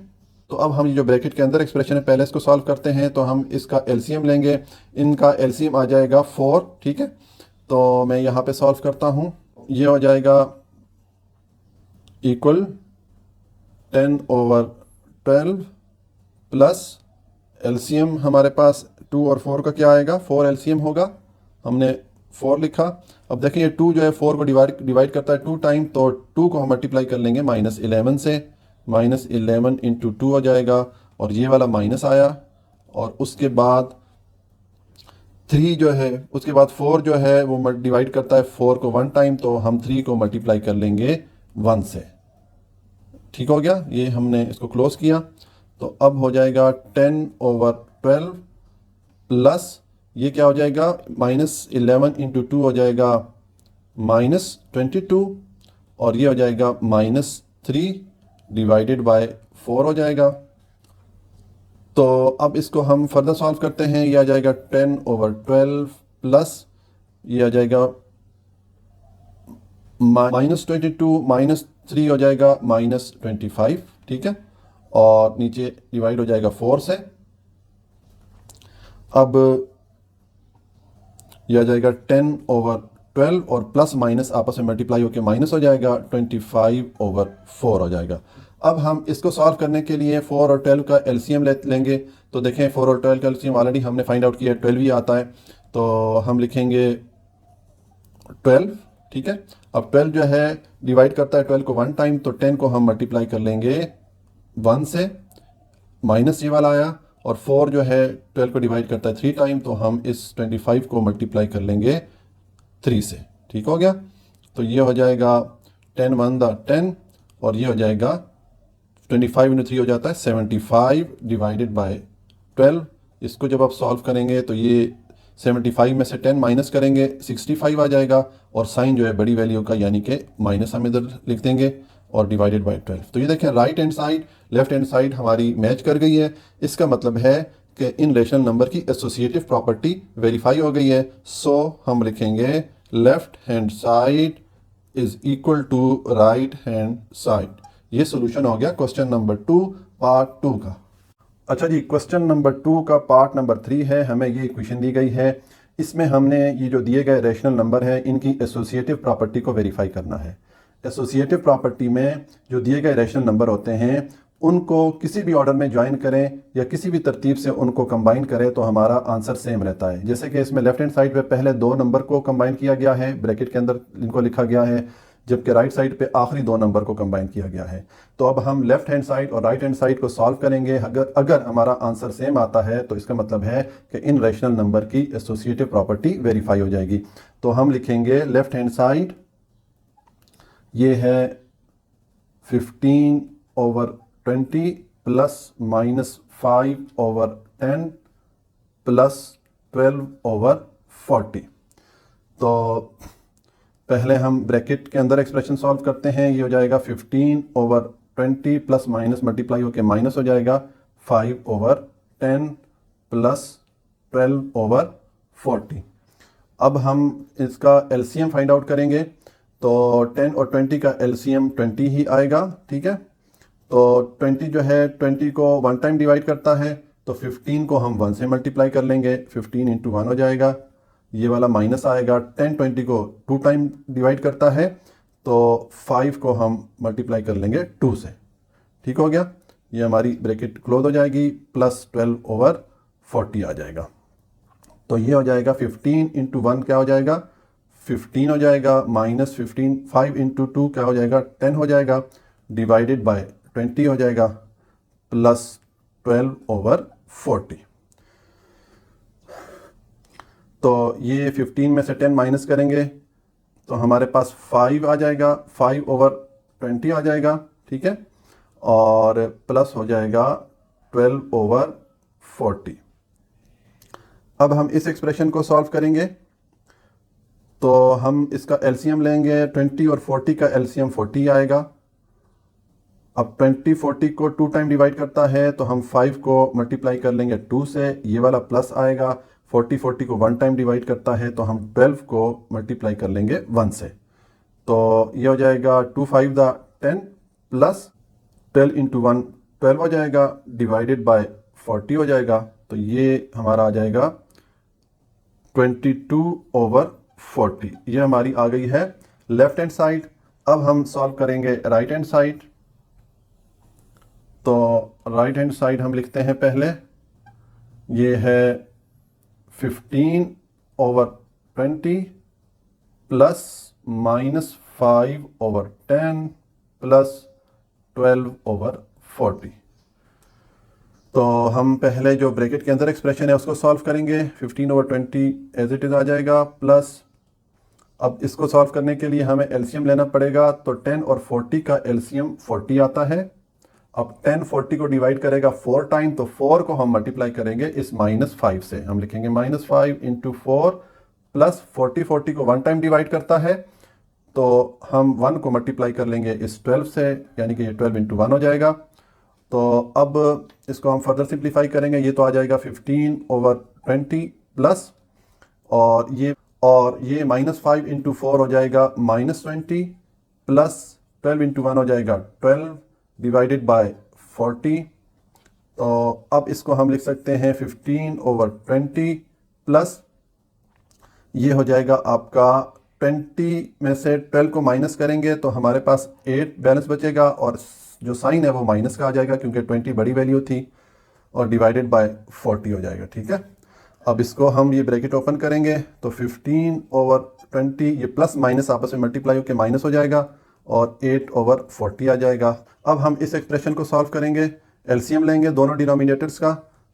Speaker 1: तो अब हम ये जो ब्रैकेट के अंदर एक्सप्रेशन है पहले इसको सॉल्व करते हैं। तो हम इसका एलसीएम लेंगे, इनका एलसीएम आ जाएगा 4। ठीक है, तो मैं यहाँ पे सॉल्व करता हूँ, ये हो जाएगा इक्वल 10/12 प्लस एलसीएम हमारे पास 2 और 4 का क्या आएगा, 4 एलसीएम होगा, हमने 4 लिखा। अब देखें ये 2 जो है 4 को डिवाइड करता है 2 टाइम, तो 2 को हम मल्टीप्लाई कर लेंगे -11 से, -11 इंटू 2 हो जाएगा, और ये वाला माइनस आया, और उसके बाद 3 जो है, उसके बाद 4 जो है वो डिवाइड करता है 4 को 1 टाइम, तो हम 3 को मल्टीप्लाई कर लेंगे 1 से। ठीक हो गया, ये हमने इसको क्लोज किया। तो अब हो जाएगा 10/12 प्लस ये क्या हो जाएगा, -11 इंटू 2 हो जाएगा -22, और ये हो जाएगा -3 डिवाइडेड बाय 4 हो जाएगा। तो अब इसको हम फर्दर सॉल्व करते हैं। ये आ जाएगा 10/12 प्लस ये आ जाएगा -22 -3 हो जाएगा -25, ठीक है, और नीचे डिवाइड हो जाएगा 4 से। अब यह आ जाएगा 10/12 और प्लस माइनस आपस में मल्टीप्लाई होकर माइनस हो जाएगा, 25/4 हो जाएगा। अब हम इसको सॉल्व करने के लिए 4 और 12 का एलसीएम लेंगे। तो देखें 4 और 12 का एलसीएम ऑलरेडी हमने फाइंड आउट किया, 12 ही आता है, तो हम लिखेंगे 12, ठीक है। अब 12 जो है डिवाइड करता है 12 को 1 टाइम, तो 10 को हम मल्टीप्लाई कर लेंगे 1 से, माइनस ये वाला आया, और 4 जो है 12 को डिवाइड करता है 3 टाइम, तो हम इस 25 को मल्टीप्लाई कर लेंगे 3 से। ठीक हो गया, तो ये हो जाएगा 10 1 10, और ये हो जाएगा 25 इंटू 3 हो जाता है 75 डिवाइडेड बाय 12। इसको जब आप सॉल्व करेंगे तो ये 75 में से 10 माइनस करेंगे 65 आ जाएगा, और साइन जो है बड़ी वैल्यू का यानी कि माइनस हम इधर लिख देंगे, और डिवाइडेड बाय 12। तो ये देखें right hand side left hand side हमारी मैच कर गई है। इसका मतलब है कि इन रेशनल नंबर की एसोसिएटिव प्रॉपर्टी वेरीफाई हो गई है। सो हम लिखेंगे left hand side is equal to right hand side. ये सोल्यूशन हो गया क्वेश्चन नंबर 2 पार्ट 2 का। अच्छा जी, क्वेश्चन नंबर 2 का पार्ट नंबर 3 है। हमें ये इक्वेशन दी गई है, इसमें हमने ये जो दिए गए रेशनल नंबर है इनकी एसोसिएटिव प्रॉपर्टी को वेरीफाई करना है। एसोसिएटिव प्रॉपर्टी में जो दिए गए रेशनल नंबर होते हैं उनको किसी भी ऑर्डर में ज्वाइन करें या किसी भी तरतीब से उनको कंबाइन करें तो हमारा आंसर सेम रहता है। जैसे कि इसमें लेफ्ट हैंड साइड पे पहले 2 नंबर को कंबाइन किया गया है, ब्रैकेट के अंदर इनको लिखा गया है, जबकि राइट साइड पे आखिरी 2 नंबर को कंबाइन किया गया है। तो अब हम लेफ्ट हैंड साइड और राइट हैंड साइड को सॉल्व करेंगे। अगर हमारा आंसर सेम आता है तो इसका मतलब है कि इन रेशनल नंबर की एसोसिएटिव प्रॉपर्टी वेरीफाई हो जाएगी। तो हम लिखेंगे लेफ्ट हैंड साइड ये है 15/20 प्लस -5/10 प्लस 12/40। तो पहले हम ब्रैकेट के अंदर एक्सप्रेशन सॉल्व करते हैं। ये हो जाएगा 15/20 प्लस माइनस मल्टीप्लाई होकर माइनस हो जाएगा 5/10 प्लस 12/40। अब हम इसका एलसीएम फाइंड आउट करेंगे। तो 10 और 20 का एलसीएम 20 ही आएगा, ठीक है। तो 20 जो है 20 को 1 टाइम डिवाइड करता है, तो 15 को हम 1 से मल्टीप्लाई कर लेंगे, 15 इंटू 1 हो जाएगा, ये वाला माइनस आएगा। 10 20 को 2 टाइम डिवाइड करता है, तो 5 को हम मल्टीप्लाई कर लेंगे 2 से। ठीक हो गया, ये हमारी ब्रैकेट क्लोज हो जाएगी, प्लस 12/40 आ जाएगा। तो ये हो जाएगा 15 इंटू 1 क्या हो जाएगा 15 हो जाएगा, माइनस 15 5 इंटू 2 क्या हो जाएगा 10 हो जाएगा, डिवाइडेड बाय 20 हो जाएगा, प्लस 12/40। तो ये 15 में से 10 माइनस करेंगे तो हमारे पास 5 आ जाएगा, 5/20 आ जाएगा, ठीक है, और प्लस हो जाएगा 12/40। अब हम इस एक्सप्रेशन को सॉल्व करेंगे। तो हम इसका एलसीएम लेंगे, 20 और 40 का एलसीएम 40 आएगा। अब 20 40 को 2 टाइम डिवाइड करता है, तो हम 5 को मल्टीप्लाई कर लेंगे 2 से, ये वाला प्लस आएगा। 40 को 1 टाइम डिवाइड करता है, तो हम 12 को मल्टीप्लाई कर लेंगे 1 से। तो ये हो जाएगा 2 5 10 प्लस 12 इंटू 1 12 हो जाएगा, डिवाइडेड बाय 40 हो जाएगा। तो ये हमारा आ जाएगा 22/40। ये हमारी आ गई है लेफ्ट हैंड साइड। अब हम सॉल्व करेंगे राइट हैंड साइड। तो राइट हैंड साइड हम लिखते हैं पहले, ये है 15/20 प्लस -5/10 प्लस 12/40। तो हम पहले जो ब्रैकेट के अंदर एक्सप्रेशन है उसको सॉल्व करेंगे। 15/20 एज इट इज़ आ जाएगा, प्लस अब इसको सॉल्व करने के लिए हमें एलसीएम लेना पड़ेगा। तो 10 और 40 का एलसीएम 40 आता है। अब 10 40 को डिवाइड करेगा 4 टाइम, तो 4 को हम मल्टीप्लाई करेंगे इस -5 से। हम लिखेंगे -5 × 4 प्लस 40 को 1 टाइम डिवाइड करता है, तो हम 1 को मल्टीप्लाई कर लेंगे इस 12 से, यानी कि ये 12 × 1 हो जाएगा। तो अब इसको हम फर्दर सिंप्लीफाई करेंगे, ये तो आ जाएगा 15/20 प्लस और ये -5 × 4 हो जाएगा -20 प्लस 12 × 1 हो जाएगा 12 डिवाइडेड बाय 40। तो अब इसको हम लिख सकते हैं 15/20 प्लस ये हो जाएगा आपका 20 में से 12 को माइनस करेंगे तो हमारे पास 8 बैलेंस बचेगा और जो साइन है वो माइनस का आ जाएगा क्योंकि 20 बड़ी वैल्यू थी, और डिवाइडेड बाय 40 हो जाएगा। ठीक है, अब इसको हम ये ब्रैकेट ओपन करेंगे तो 15/20 ये प्लस माइनस आपस में मल्टीप्लाई होकर माइनस हो जाएगा और 8/40 आ जाएगा। अब हम इस एक्सप्रेशन को सॉल्व करेंगे, एलसीएम लेंगे दोनों डिनोमिनेटर्स का,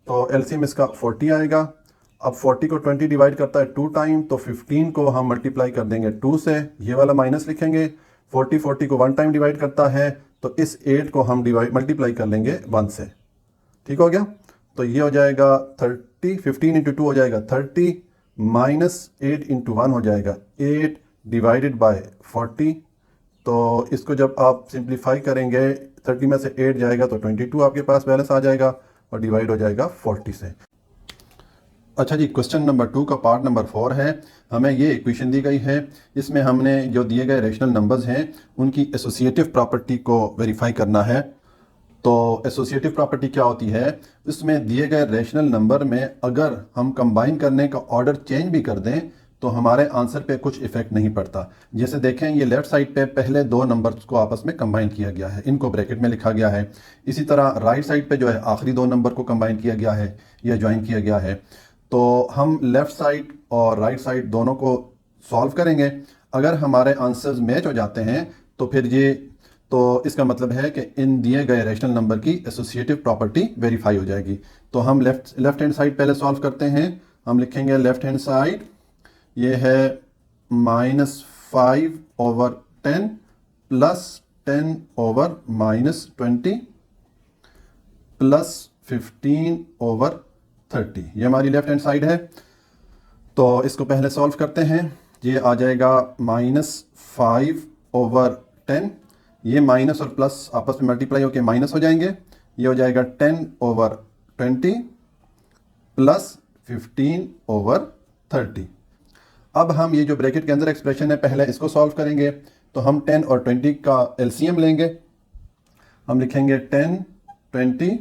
Speaker 1: तो एलसीएम इसका 40 आएगा। अब 40 को 20 डिवाइड करता है 2 टाइम, तो 15 को हम मल्टीप्लाई कर देंगे 2 से, ये वाला माइनस लिखेंगे। 40 को 1 टाइम डिवाइड करता है, तो इस 8 को हम मल्टीप्लाई कर लेंगे 1 से। ठीक हो गया, तो ये हो जाएगा 30, 15 × 2 हो जाएगा 30 माइनस 8 × 1 हो जाएगा 8 डिवाइडेड बाय 40। तो इसको जब आप सिंप्लीफाई करेंगे 30 में से 8 जाएगा तो 22 आपके पास बैलेंस आ जाएगा और डिवाइड हो जाएगा 40 से। अच्छा जी, क्वेश्चन नंबर 2 का पार्ट नंबर 4 है। हमें ये इक्वेशन दी गई है, इसमें हमने जो दिए गए रेशनल नंबर्स हैं उनकी एसोसिएटिव प्रॉपर्टी को वेरीफाई करना है। तो एसोसिएटिव प्रॉपर्टी क्या होती है, इसमें दिए गए रेशनल नंबर में अगर हम कंबाइन करने का ऑर्डर चेंज भी कर दें तो हमारे आंसर पे कुछ इफेक्ट नहीं पड़ता। जैसे देखें, ये लेफ्ट साइड पे पहले 2 नंबर्स को आपस में कंबाइन किया गया है, इनको ब्रैकेट में लिखा गया है। इसी तरह राइट साइड पे जो है आखिरी 2 नंबर को कंबाइन किया गया है या ज्वाइन किया गया है। तो हम लेफ्ट साइड और राइट साइड दोनों को सॉल्व करेंगे। अगर हमारे आंसर्स मैच हो जाते हैं तो फिर तो इसका मतलब है कि इन दिए गए रेशनल नंबर की एसोसिएटिव प्रॉपर्टी वेरीफाई हो जाएगी। तो हम लेफ्ट हैंड साइड पहले सॉल्व करते हैं। हम लिखेंगे लेफ्ट हैंड साइड, ये है -5/10 प्लस 10/-20 प्लस 15/30, ये हमारी लेफ्ट हैंड साइड है। तो इसको पहले सॉल्व करते हैं, ये आ जाएगा -5/10, ये माइनस और प्लस आपस में मल्टीप्लाई होकर माइनस हो जाएंगे, ये हो जाएगा 10/20 प्लस 15/30। अब हम ये जो ब्रैकेट के अंदर एक्सप्रेशन है पहले इसको सॉल्व करेंगे। तो हम 10 और 20 का एलसीएम लेंगे। हम लिखेंगे 10 20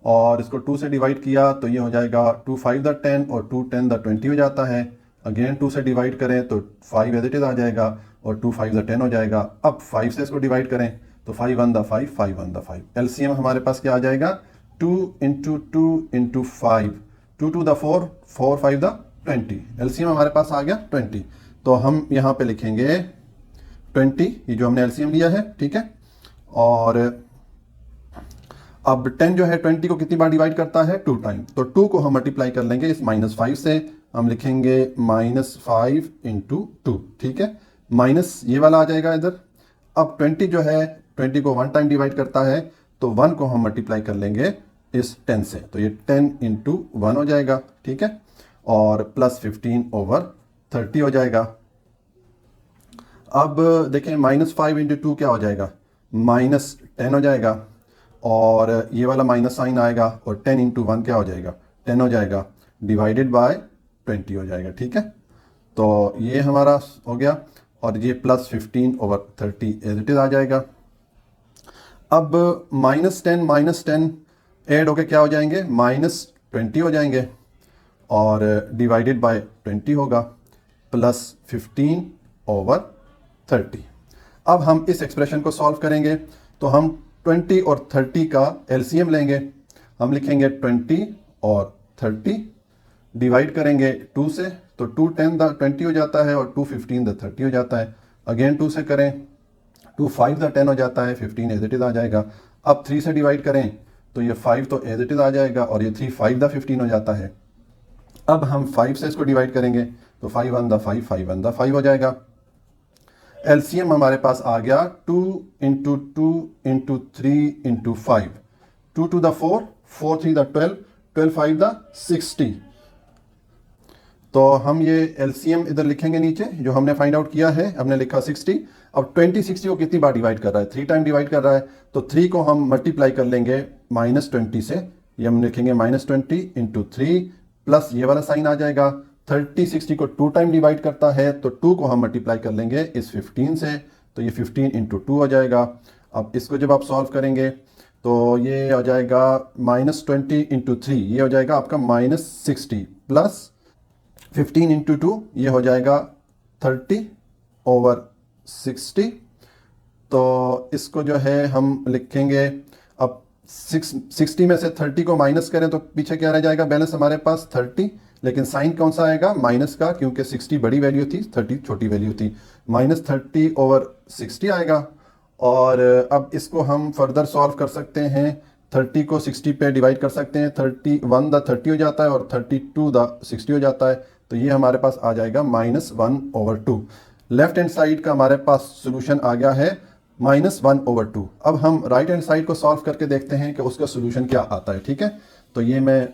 Speaker 1: और इसको 2 से डिवाइड किया तो ये हो जाएगा 2 5 × 10 और 2 10 × 20 हो जाता है। अगेन 2 से डिवाइड करें तो 5 एज इट इज आ जाएगा और 2 5 × 10 हो जाएगा। अब 5 से इसको डिवाइड करें तो 5 1 × 5 5 1 × 5। एलसीएम हमारे पास क्या आ जाएगा, 2 × 2 × 5, 2 2 × 4, 4 5 × 20। एलसीएम हमारे पास आ गया 20। तो हम यहाँ पे लिखेंगे 20, ये जो हमने एलसीएम लिया है, ठीक है। और अब 10 जो है 20 को कितनी बार डिवाइड करता है, 2 टाइम। तो 2 को हम मल्टीप्लाई कर लेंगे इस -5 से। हम लिखेंगे -5 × 2, ठीक है। माइनस ये वाला आ जाएगा इधर। अब 20 जो है 20 को 1 टाइम डिवाइड करता है, तो 1 को हम मल्टीप्लाई कर लेंगे इस 10 से, तो ये 10 × 1 हो जाएगा, ठीक है। और प्लस 15/30 हो जाएगा। अब देखें -5 × 2 क्या हो जाएगा, -10 हो जाएगा और ये वाला माइनस साइन आएगा और 10 × 1 क्या हो जाएगा, 10 हो जाएगा, डिवाइडेड बाय 20 हो जाएगा, ठीक है। तो ये हमारा हो गया और ये प्लस 15/30 एज इट इज आ जाएगा। अब -10 ऐड होके क्या हो जाएंगे, -20 हो जाएंगे और डिवाइडेड बाय 20 होगा, प्लस 15/30। अब हम इस एक्सप्रेशन को सॉल्व करेंगे। तो हम 20 और 30 का एलसीएम लेंगे। हम लिखेंगे 20 और 30, डिवाइड करेंगे 2 से, तो 2 10 × 20 हो जाता है और 2 15 × 30 हो जाता है। अगेन 2 से करें 2 5 का 10 हो जाता है, 15 एज इट इज़ आ जाएगा। अब 3 से डिवाइड करें तो ये 5 तो एज इट इज़ आ जाएगा और ये 3 5 का 15 हो जाता है। अब हम 5 से इसको डिवाइड करेंगे तो 5 1 दा 5, 5 1 दा 5 हो जाएगा। एलसीएम हमारे पास आ गया 2 इंटू 2 इंटू 3 इंटू 5, 2 टू द 4, 4 3 द 12, 12 5 द 60। तो हम ये एलसीएम इधर लिखेंगे नीचे, जो हमने फाइंड आउट किया है, हमने लिखा 60। अब 20 60 को कितनी बार डिवाइड कर रहा है? 3 टाइम डिवाइड कर रहा है, तो 3 को हम मल्टीप्लाई कर लेंगे -20 से। ये हम लिखेंगे -20 इंटू 3 प्लस ये वाला साइन आ जाएगा। 30 60 को 2 टाइम डिवाइड करता है, तो 2 को हम मल्टीप्लाई कर लेंगे इस 15 से, तो ये 15 इंटू 2 हो जाएगा। अब इसको जब आप सॉल्व करेंगे तो ये हो जाएगा -20 इंटू 3, ये हो जाएगा आपका -60 प्लस 15 इंटू 2, ये हो जाएगा 30/60। तो इसको जो है हम लिखेंगे, अब 60 में से 30 को माइनस करें तो पीछे क्या रह जाएगा? बैलेंस हमारे पास 30, लेकिन साइन कौन सा आएगा? माइनस का, क्योंकि 60 बड़ी वैल्यू थी, 30 छोटी वैल्यू थी। -30/60 आएगा। और अब इसको हम फर्दर सॉल्व कर सकते हैं। 30 को 60 पे डिवाइड कर सकते हैं, 31 दा 30 हो जाता है और 32 दा 60 हो जाता है, तो ये हमारे पास आ जाएगा -1/2। लेफ्ट हैंड साइड का हमारे पास सोल्यूशन आ गया है -1/2। अब हम राइट हैंड साइड को सॉल्व करके देखते हैं कि उसका सोल्यूशन क्या आता है। ठीक है, तो ये मैं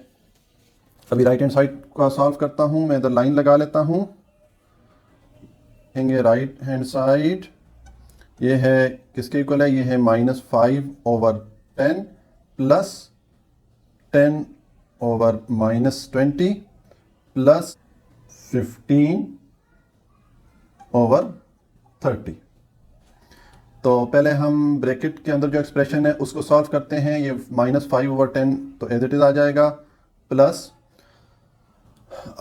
Speaker 1: अभी राइट हैंड साइड का सॉल्व करता हूं। मैं इधर लाइन लगा लेता हूं। कहेंगे राइट हैंड साइड, ये है किसके इक्वल है? ये है -5/10 प्लस 10/-20 प्लस 15/30। तो पहले हम ब्रैकेट के अंदर जो एक्सप्रेशन है उसको सॉल्व करते हैं। ये -5/10 तो एज इट इज आ जाएगा, प्लस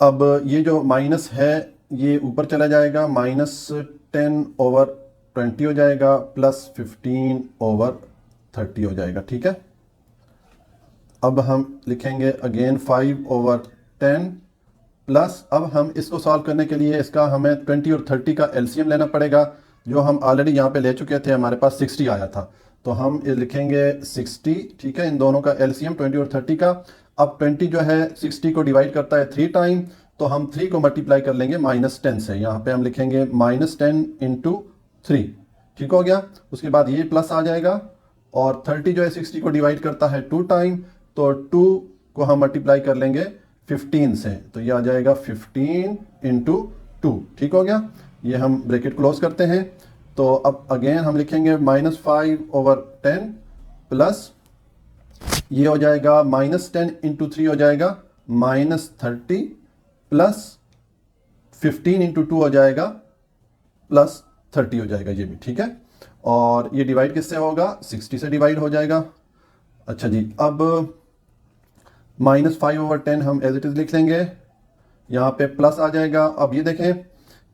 Speaker 1: अब ये जो माइनस है ये ऊपर चला जाएगा, -10/20 हो जाएगा प्लस 15/30 हो जाएगा। ठीक है, अब हम लिखेंगे अगेन 5/10 प्लस, अब हम इसको सॉल्व करने के लिए इसका हमें 20 और 30 का एलसीएम लेना पड़ेगा, जो हम ऑलरेडी यहाँ पे ले चुके थे। हमारे पास 60 आया था, तो हम लिखेंगे 60। ठीक है, इन दोनों का एलसीएम 20 और 30 का। अब 20 जो है 60 को डिवाइड करता है 3 टाइम, तो हम 3 को मल्टीप्लाई कर लेंगे -10 से। यहाँ पे हम लिखेंगे -10 इंटू 3। ठीक हो गया। उसके बाद ये प्लस आ जाएगा, और 30 जो है 60 को डिवाइड करता है 2 टाइम, तो 2 को हम मल्टीप्लाई कर लेंगे 15 से, तो ये आ जाएगा 15 इंटू 2। ठीक हो गया। ये हम ब्रैकेट क्लोज करते हैं। तो अब अगेन हम लिखेंगे -5/10 प्लस, ये हो जाएगा -10 इंटू 3 हो जाएगा -30 प्लस 15 इंटू 2 हो जाएगा प्लस 30 हो जाएगा, ये भी ठीक है। और ये डिवाइड किससे होगा? 60 से डिवाइड हो जाएगा। अच्छा जी, अब -5/10 हम एज इट इज लिख लेंगे, यहाँ पे प्लस आ जाएगा। अब ये देखें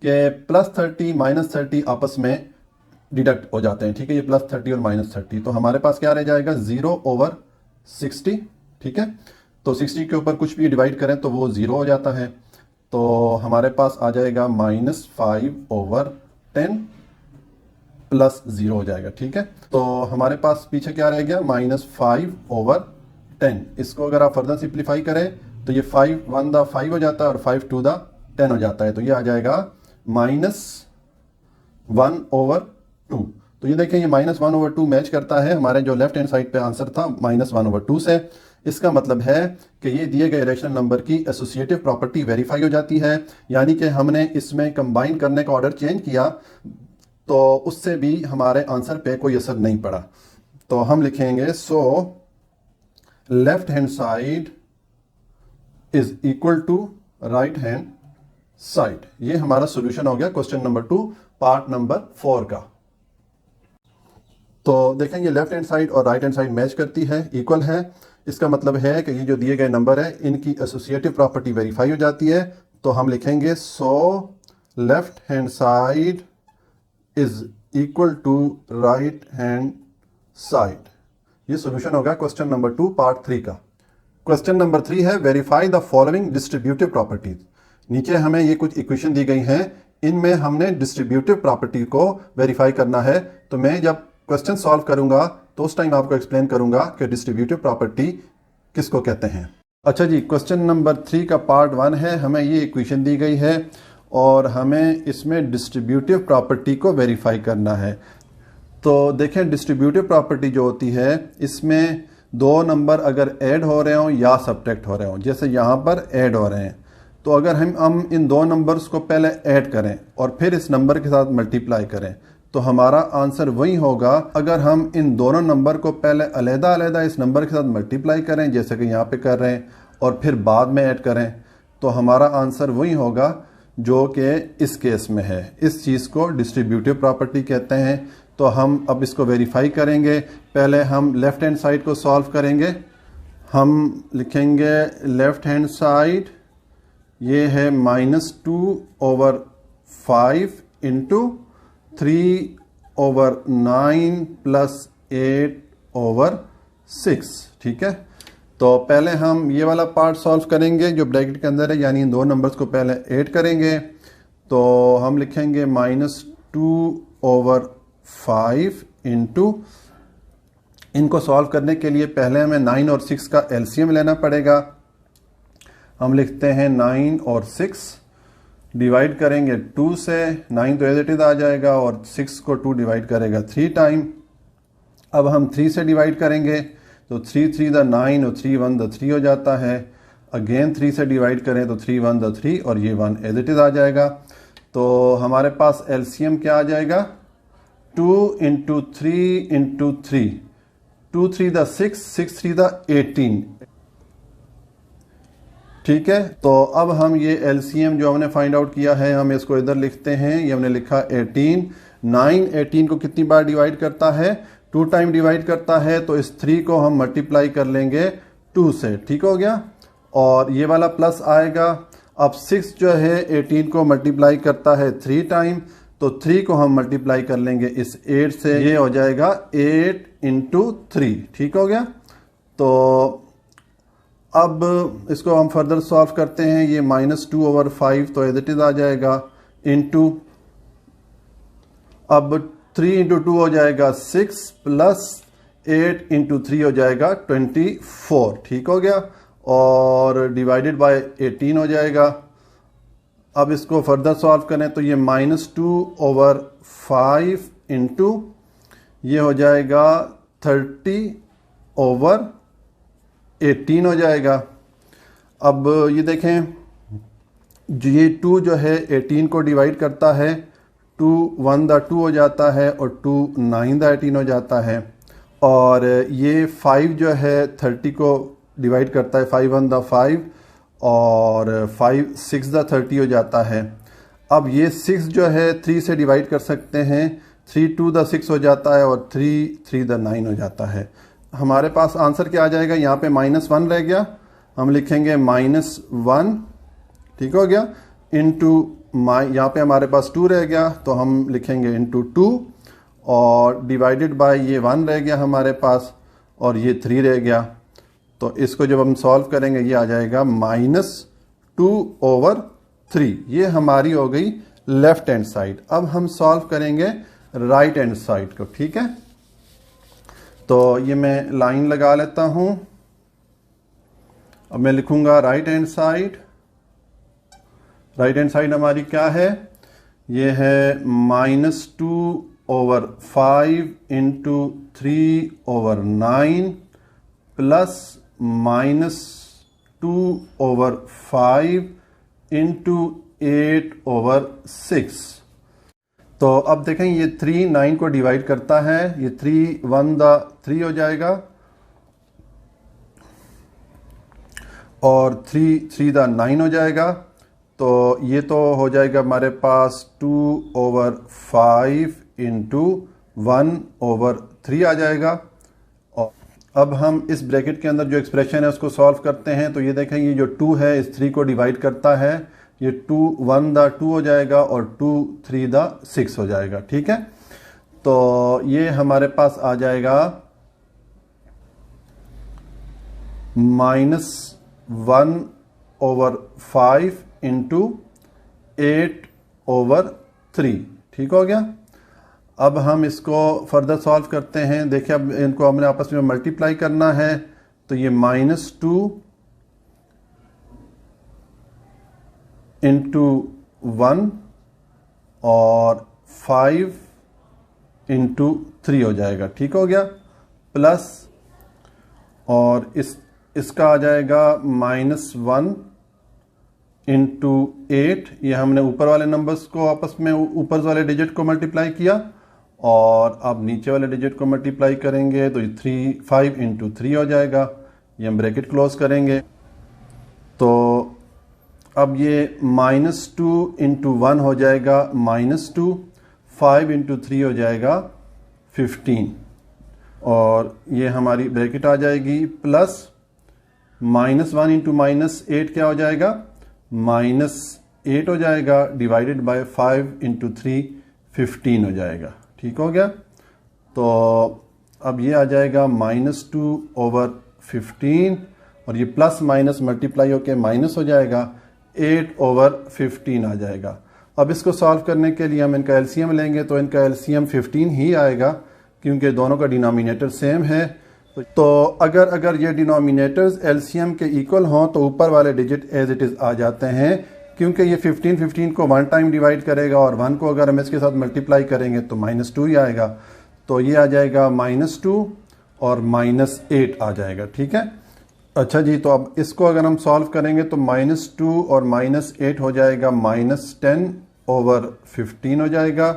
Speaker 1: कि +30 -30 आपस में डिडक्ट हो जाते हैं। ठीक है, ये +30 और -30, तो हमारे पास क्या रह जाएगा? 0/60। ठीक है, तो 60 के ऊपर कुछ भी डिवाइड करें तो वो 0 हो जाता है, तो हमारे पास आ जाएगा -5/10 प्लस 0 हो जाएगा। ठीक है, तो हमारे पास पीछे क्या रह गया? -5/10। इसको अगर आप फर्दर सिंप्लीफाई करें तो ये 5 1 दा 5 हो जाता है और 5 2 दा 10 हो जाता है, तो ये आ जाएगा -1/2। तो ये देखें, ये -1/2 मैच करता है हमारे जो लेफ्ट हैंड साइड पे आंसर था -1/2 से। इसका मतलब है कि ये दिए गए रेशनल नंबर की एसोसिएटिव प्रॉपर्टी वेरीफाई हो जाती है, यानी कि हमने इसमें कंबाइन करने का ऑर्डर चेंज किया तो उससे भी हमारे आंसर पे कोई असर नहीं पड़ा। तो हम लिखेंगे so left hand side is equal to right hand side. ये हमारा सॉल्यूशन हो गया क्वेश्चन नंबर 2 पार्ट नंबर 4 का। तो देखेंगे लेफ्ट हैंड साइड और राइट हैंड साइड मैच करती है, इक्वल है। इसका मतलब है कि ये जो दिए गए नंबर है इनकी एसोसिएटिव प्रॉपर्टी वेरीफाई हो जाती है। तो हम लिखेंगे so left hand side is equal to right hand side. ये सॉल्यूशन होगा क्वेश्चन नंबर 2 पार्ट 3 का। क्वेश्चन नंबर 3 है verify the following distributive properties. नीचे हमें ये कुछ इक्वेशन दी गई हैं इनमें हमने डिस्ट्रीब्यूटिव प्रॉपर्टी को वेरीफाई करना है। तो मैं जब क्वेश्चन सॉल्व करूंगा तो उस टाइम आपको एक्सप्लेन करूंगा कि डिस्ट्रीब्यूटिव प्रॉपर्टी किसको कहते हैं। अच्छा जी, क्वेश्चन नंबर 3 का पार्ट 1 है। हमें ये इक्वेशन दी गई है और हमें इसमें डिस्ट्रीब्यूटिव प्रॉपर्टी को वेरीफाई करना है। तो देखें, डिस्ट्रीब्यूटिव प्रॉपर्टी जो होती है, इसमें दो नंबर अगर ऐड हो रहे हों या सब्ट्रैक्ट हो रहे हों, जैसे यहाँ पर ऐड हो रहे हैं, तो अगर हम इन दो नंबर्स को पहले ऐड करें और फिर इस नंबर के साथ मल्टीप्लाई करें तो हमारा आंसर वही होगा। अगर हम इन दोनों नंबर को पहले अलग-अलग इस नंबर के साथ मल्टीप्लाई करें, जैसे कि यहाँ पे कर रहे हैं, और फिर बाद में ऐड करें, तो हमारा आंसर वही होगा जो कि इस केस में है। इस चीज़ को डिस्ट्रीब्यूटिव प्रॉपर्टी कहते हैं। तो हम अब इसको वेरीफाई करेंगे। पहले हम लेफ्ट हैंड साइड को सॉल्व करेंगे। हम लिखेंगे लेफ्ट हैंड साइड, ये है -2/5 इंटू 3/9 प्लस 8/6। ठीक है, तो पहले हम ये वाला पार्ट सॉल्व करेंगे जो ब्रैकेट के अंदर है, यानी इन दो नंबर्स को पहले ऐड करेंगे। तो हम लिखेंगे -2/5 इंटू, इनको सॉल्व करने के लिए पहले हमें 9 और 6 का एलसीएम लेना पड़ेगा। हम लिखते हैं 9 और 6, डिवाइड करेंगे 2 से। 9 तो एज इट इज आ जाएगा और 6 को 2 डिवाइड करेगा 3 टाइम। अब हम 3 से डिवाइड करेंगे तो 3 3 द 9 और 3 1 द 3 हो जाता है। अगेन 3 से डिवाइड करें तो 3 1 द 3 और ये 1 एज इट इज आ जाएगा। तो हमारे पास एलसीएम क्या आ जाएगा, 2 इंटू 3 इंटू 3, 2 3 द 6, 6 3 द 18। ठीक है, तो अब हम ये एलसीएम जो हमने फाइंड आउट किया है, हम इसको इधर लिखते हैं। ये हमने लिखा 18। 9 18 को कितनी बार डिवाइड करता है, 2 टाइम डिवाइड करता है। तो इस 3 को हम मल्टीप्लाई कर लेंगे 2 से। ठीक हो गया, और ये वाला प्लस आएगा। अब 6 जो है 18 को मल्टीप्लाई करता है 3 टाइम, तो 3 को हम मल्टीप्लाई कर लेंगे इस 8 से। ये हो जाएगा 8 इंटू 3। ठीक हो गया, तो अब इसको हम फर्दर सॉल्व करते हैं। ये -2/5 तो एज इट इज आ जाएगा, इंटू, अब 3 इंटू 2 हो जाएगा 6 प्लस 8 इंटू 3 हो जाएगा 24। ठीक हो गया, और डिवाइडेड बाय 18 हो जाएगा। अब इसको फर्दर सॉल्व करें तो ये -2/5 इंटू, ये हो जाएगा 30/18 हो जाएगा। अब ये देखें, ये 2 जो है 18 को डिवाइड करता है, 2 1 द 2 हो जाता है और 2 9 द 18 हो जाता है। और ये 5 जो है 30 को डिवाइड करता है, 5 1 द 5 और 5 6 द 30 हो जाता है। अब ये 6 जो है 3 से डिवाइड कर सकते हैं, 3 2 द 6 हो जाता है और 3 3 द 9 हो जाता है। हमारे पास आंसर क्या आ जाएगा, यहाँ पे -1 रह गया, हम लिखेंगे -1। ठीक हो गया, इंटू यहाँ पे हमारे पास 2 रह गया तो हम लिखेंगे इंटू 2, और डिवाइडेड बाय ये 1 रह गया हमारे पास और ये 3 रह गया। तो इसको जब हम सॉल्व करेंगे ये आ जाएगा -2/3। ये हमारी हो गई लेफ्ट हैंड साइड। अब हम सॉल्व करेंगे राइट हैंड साइड को। ठीक है, तो ये मैं लाइन लगा लेता हूं। अब मैं लिखूंगा right hand side. Right hand side हमारी क्या है, ये है -2/5 इंटू 3/9 प्लस -2/5 इंटू 8/6। तो अब देखें, ये 3 9 को डिवाइड करता है, ये 3 1 द 3 हो जाएगा और 3 3 द 9 हो जाएगा। तो ये तो हो जाएगा हमारे पास 2/5 इंटू 1/3 आ जाएगा। और अब हम इस ब्रैकेट के अंदर जो एक्सप्रेशन है उसको सॉल्व करते हैं। तो ये देखें, ये जो 2 है इस 3 को डिवाइड करता है, ये 2 1 द 2 हो जाएगा और 2 3 द 6 हो जाएगा। ठीक है, तो ये हमारे पास आ जाएगा -1/5 इंटू 8 ओवर 3। ठीक हो गया। अब हम इसको फर्दर सॉल्व करते हैं। देखिए अब इनको हमने आपस में मल्टीप्लाई करना है, तो ये -2 इंटू 1 और 5 इंटू 3 हो जाएगा। ठीक हो गया। प्लस और इसका आ जाएगा -1 इंटू 8। ये हमने ऊपर वाले नंबर्स को आपस में ऊपर वाले डिजिट को मल्टीप्लाई किया, और अब नीचे वाले डिजिट को मल्टीप्लाई करेंगे तो ये 5 इंटू 3 हो जाएगा। ये हम ब्रैकेट क्लोज करेंगे, तो अब ये -2 इंटू 1 हो जाएगा -2, 5 इंटू 3 हो जाएगा 15, और ये हमारी ब्रैकेट आ जाएगी। प्लस -1 इंटू -8 क्या हो जाएगा, -8 हो जाएगा, डिवाइडेड बाय 5 इंटू 3 15 हो जाएगा। ठीक हो गया। तो अब ये आ जाएगा -2 ओवर 15, और ये प्लस माइनस मल्टीप्लाई होके माइनस हो जाएगा, 8 ओवर 15 आ जाएगा। अब इसको सॉल्व करने के लिए हम इनका एलसीएम लेंगे, तो इनका एलसीएम 15 ही आएगा, क्योंकि दोनों का डिनोमिनेटर सेम है। तो अगर ये डिनोमिनेटर्स एलसीएम के इक्वल हों तो ऊपर वाले डिजिट एज इट इज आ जाते हैं, क्योंकि ये 15 को 1 टाइम डिवाइड करेगा, और 1 को अगर हम इसके साथ मल्टीप्लाई करेंगे तो -2 ही आएगा। तो ये आ जाएगा -2 और -8 आ जाएगा। ठीक है। अच्छा जी, तो अब इसको अगर हम सॉल्व करेंगे तो -2 और -8 हो जाएगा -10 ओवर 15 हो जाएगा।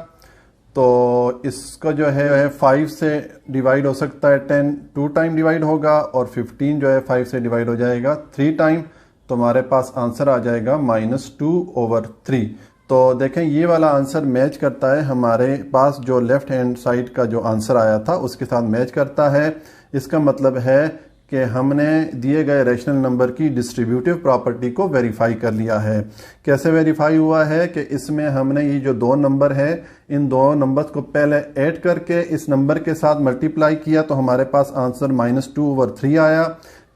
Speaker 1: तो इसका जो है 5 से डिवाइड हो सकता है, 10 2 टाइम डिवाइड होगा, और 15 जो है 5 से डिवाइड हो जाएगा 3 टाइम। तो हमारे पास आंसर आ जाएगा -2 ओवर 3। तो देखें ये वाला आंसर मैच करता है, हमारे पास जो लेफ्ट हैंड साइड का जो आंसर आया था उसके साथ मैच करता है। इसका मतलब है कि हमने दिए गए रैशनल नंबर की डिस्ट्रीब्यूटिव प्रॉपर्टी को वेरीफाई कर लिया है। कैसे वेरीफाई हुआ है कि इसमें हमने ये जो 2 नंबर है, इन 2 नंबर्स को पहले ऐड करके इस नंबर के साथ मल्टीप्लाई किया, तो हमारे पास आंसर -2 ओवर 3 आया।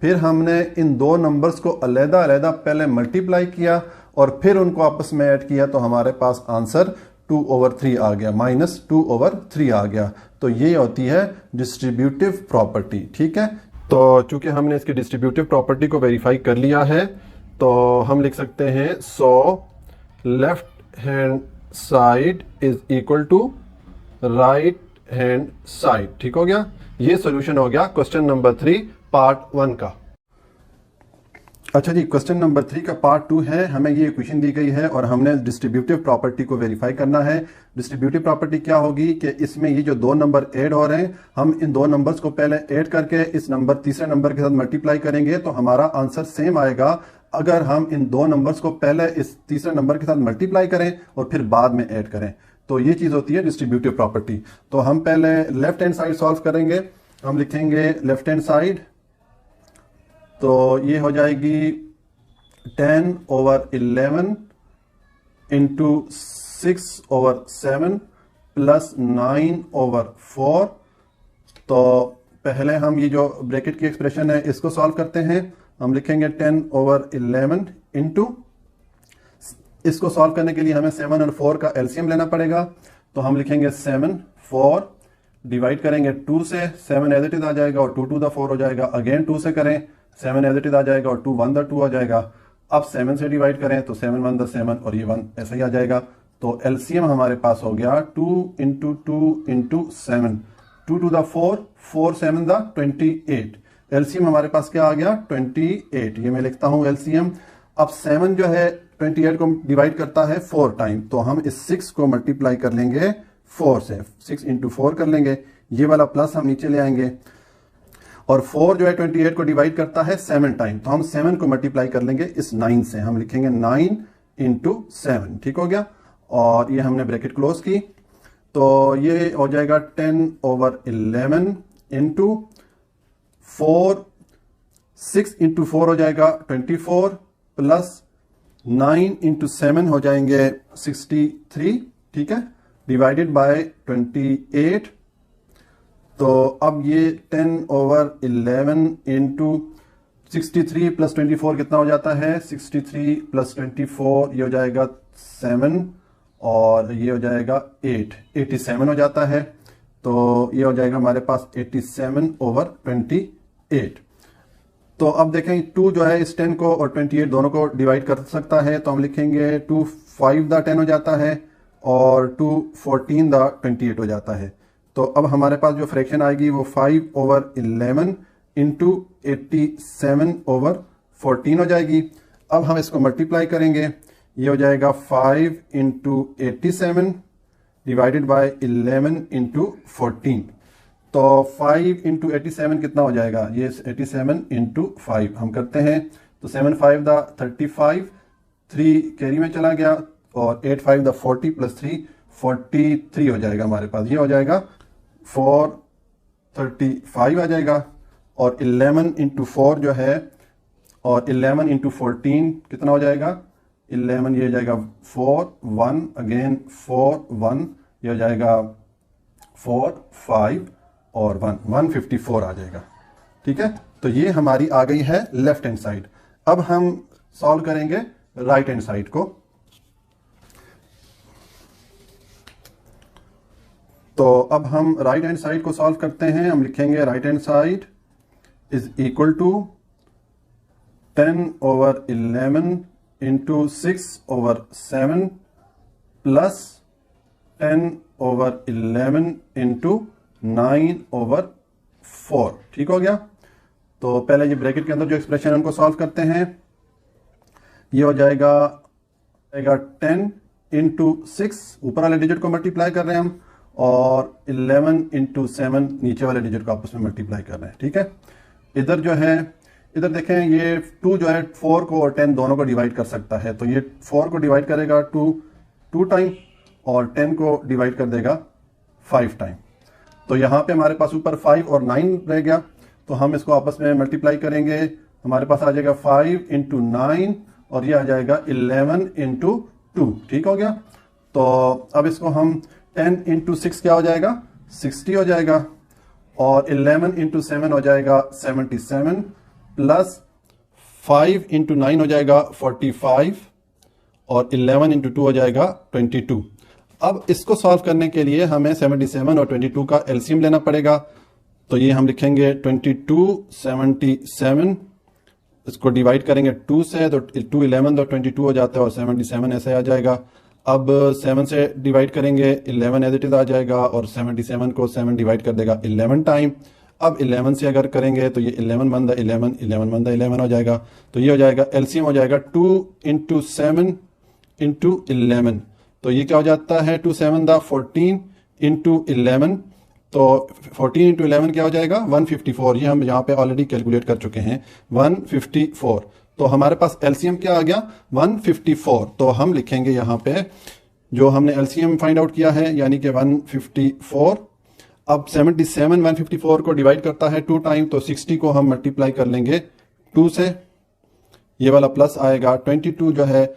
Speaker 1: फिर हमने इन 2 नंबर्स को अलग-अलग पहले मल्टीप्लाई किया और फिर उनको आपस में ऐड किया, तो हमारे पास आंसर 2 ओवर 3 आ गया, -2 ओवर 3 आ गया। तो ये होती है डिस्ट्रीब्यूटिव प्रॉपर्टी। ठीक है। तो चूंकि हमने इसकी डिस्ट्रीब्यूटिव प्रॉपर्टी को वेरीफाई कर लिया है, तो हम लिख सकते हैं so left hand side is equal to right hand side. ठीक हो गया। ये सॉल्यूशन हो गया क्वेश्चन नंबर 3 पार्ट 1 का। अच्छा जी, क्वेश्चन नंबर 3 का पार्ट 2 है। हमें ये इक्वेशन दी गई है और हमने डिस्ट्रीब्यूटिव प्रॉपर्टी को वेरीफाई करना है। डिस्ट्रीब्यूटिव प्रॉपर्टी क्या होगी कि इसमें ये जो 2 नंबर ऐड हो रहे हैं, हम इन 2 नंबर्स को पहले ऐड करके इस नंबर तीसरे नंबर के साथ मल्टीप्लाई करेंगे, तो हमारा आंसर सेम आएगा अगर हम इन 2 नंबर्स को पहले इस तीसरे नंबर के साथ मल्टीप्लाई करें और फिर बाद में ऐड करें। तो ये चीज होती है डिस्ट्रीब्यूटिव प्रॉपर्टी। तो हम पहले लेफ्ट हैंड साइड सॉल्व करेंगे। हम लिखेंगे लेफ्ट हैंड साइड, तो ये हो जाएगी 10 over 11 into 6 over 7 plus 9 over 4। तो पहले हम ये जो ब्रैकेट की एक्सप्रेशन है इसको सॉल्व करते हैं। हम लिखेंगे 10 ओवर 11 इंटू, इसको सॉल्व करने के लिए हमें 7 और 4 का एलसीएम लेना पड़ेगा। तो हम लिखेंगे 7 4 डिवाइड करेंगे 2 से, 7 एज इट इज आ जाएगा और 2 टू द 4 हो जाएगा। अगेन 2 से करें, 7 एज इट इज आ जाएगा और 2 1 द 2 आ जाएगा। अब 7 से डिवाइड करें तो 7 1 द 7 और ये 1 ऐसे ही आ जाएगा। तो एलसीएम हमारे पास हो गया 2 इंटू 2 इंटू 7, 2 टू द 4, 4 7 द 28। एलसीएम हमारे पास क्या आ गया 28। ये मैं लिखता हूं एलसीएम। अब 7 जो है 28 को डिवाइड करता है 4 टाइम, तो हम इस 6 को मल्टीप्लाई कर लेंगे 4 से, 6 इंटू 4 कर लेंगे। ये वाला प्लस हम नीचे ले आएंगे, और 4 जो है 28 को डिवाइड करता है 7 टाइम, तो हम 7 को मल्टीप्लाई कर लेंगे इस 9 से। हम लिखेंगे 9 इंटू 7। ठीक हो गया। और ये हमने ब्रैकेट क्लोज की, तो ये हो जाएगा 10 ओवर 11 इंटू 4, 6 इंटू 4 हो जाएगा 24 प्लस 9 इंटू 7 हो जाएंगे 63। ठीक है, डिवाइडेड बाय 28। तो अब ये 10 ओवर 11 इंटू 63 प्लस 24 कितना हो जाता है, 63 प्लस 24 ये हो जाएगा 7, और ये हो जाएगा 87 हो जाता है। तो ये हो जाएगा हमारे पास 87/28। तो अब देखें 2 जो है इस 10 को और 28 दोनों को डिवाइड कर सकता है, तो हम लिखेंगे 2 5/10 हो जाता है और 2 14/28 हो जाता है। तो अब हमारे पास जो फ्रैक्शन आएगी वो 5/11 इंटू 87/14 हो जाएगी। अब हम इसको मल्टीप्लाई करेंगे, ये हो जाएगा 5 इंटू 87 डिवाइडेड बाय 11 इंटू 14। तो 5 इंटू 87 कितना हो जाएगा, ये 87 इंटू 5 हम करते हैं। तो 7 5 35, 3 कैरी में चला गया और 8 5 40 प्लस 3 43 हो जाएगा हमारे पास। ये हो जाएगा 435 आ जाएगा। और 11 इंटू 4 जो है और 11 इंटू 14 कितना हो जाएगा, 11 ये हो जाएगा 4 1 अगेन 4 1, ये हो जाएगा 4 5 और 1 154 आ जाएगा। ठीक है, तो ये हमारी आ गई है लेफ्ट हैंड साइड। अब हम सॉल्व करेंगे राइट हैंड साइड को। तो अब हम राइट हैंड साइड को सॉल्व करते हैं। हम लिखेंगे right hand side is equal to 10/11 into 6/7 plus 10/11 into 9/4। ठीक हो गया। तो पहले ये ब्रैकेट के अंदर जो एक्सप्रेशन है उनको सॉल्व करते हैं। ये हो जाएगा 10 इंटू 6, ऊपर वाले डिजिट को मल्टीप्लाई कर रहे हैं हम, और 11 इंटू 7 नीचे वाले डिजिट को आपस में मल्टीप्लाई कर रहे हैं। ठीक है, इधर जो है, इधर देखें ये 2 जो है 4 को और 10 दोनों को डिवाइड कर सकता है। तो ये 4 को डिवाइड करेगा 2 टाइम और 10 को डिवाइड कर देगा 5 टाइम। तो यहाँ पे हमारे पास ऊपर 5 और 9 रह गया, तो हम इसको आपस में मल्टीप्लाई करेंगे। हमारे पास आ जाएगा 5 इंटू 9 और ये आ जाएगा 11 इंटू 2। ठीक हो गया। तो अब इसको हम 10 इंटू 6 क्या हो जाएगा, 60 हो जाएगा, और 11 इंटू 7 हो जाएगा 77 प्लस 5 इंटू 9 हो जाएगा 45 और 11 इंटू 2 हो जाएगा 22। अब इसको सॉल्व करने के लिए हमें 77 और 22 का एलसीएम लेना पड़ेगा। तो ये हम लिखेंगे 22 77, इसको डिवाइड करेंगे 2 से, तो 2 11 तो 22 हो जाता है और 77 ऐसे आ जाएगा। अब 7 से डिवाइड करेंगे 11 एज इट इज आ जाएगा और 77 को 7 डिवाइड कर देगा 11 टाइम। अब 11 से अगर करेंगे तो ये 11 1 11 11 1 11 हो जाएगा। तो ये हो जाएगा एलसीएम हो जाएगा 2 इंटू 7 इंटू 11। तो ये क्या हो जाता है, 2 7 14 इंटू 11, तो 14 इंटू 11 क्या हो जाएगा 154। ये हम यहाँ पे ऑलरेडी कैलकुलेट कर चुके हैं 154। तो हमारे पास एलसीएम क्या आ गया 154। तो हम लिखेंगे यहाँ पे जो हमने एलसीएम फाइंड आउट किया है यानी कि 154। अब 77 154 को डिवाइड करता है 2 टाइम, तो 60 को हम मल्टीप्लाई कर लेंगे 2 से, ये वाला प्लस आएगा। 22 जो है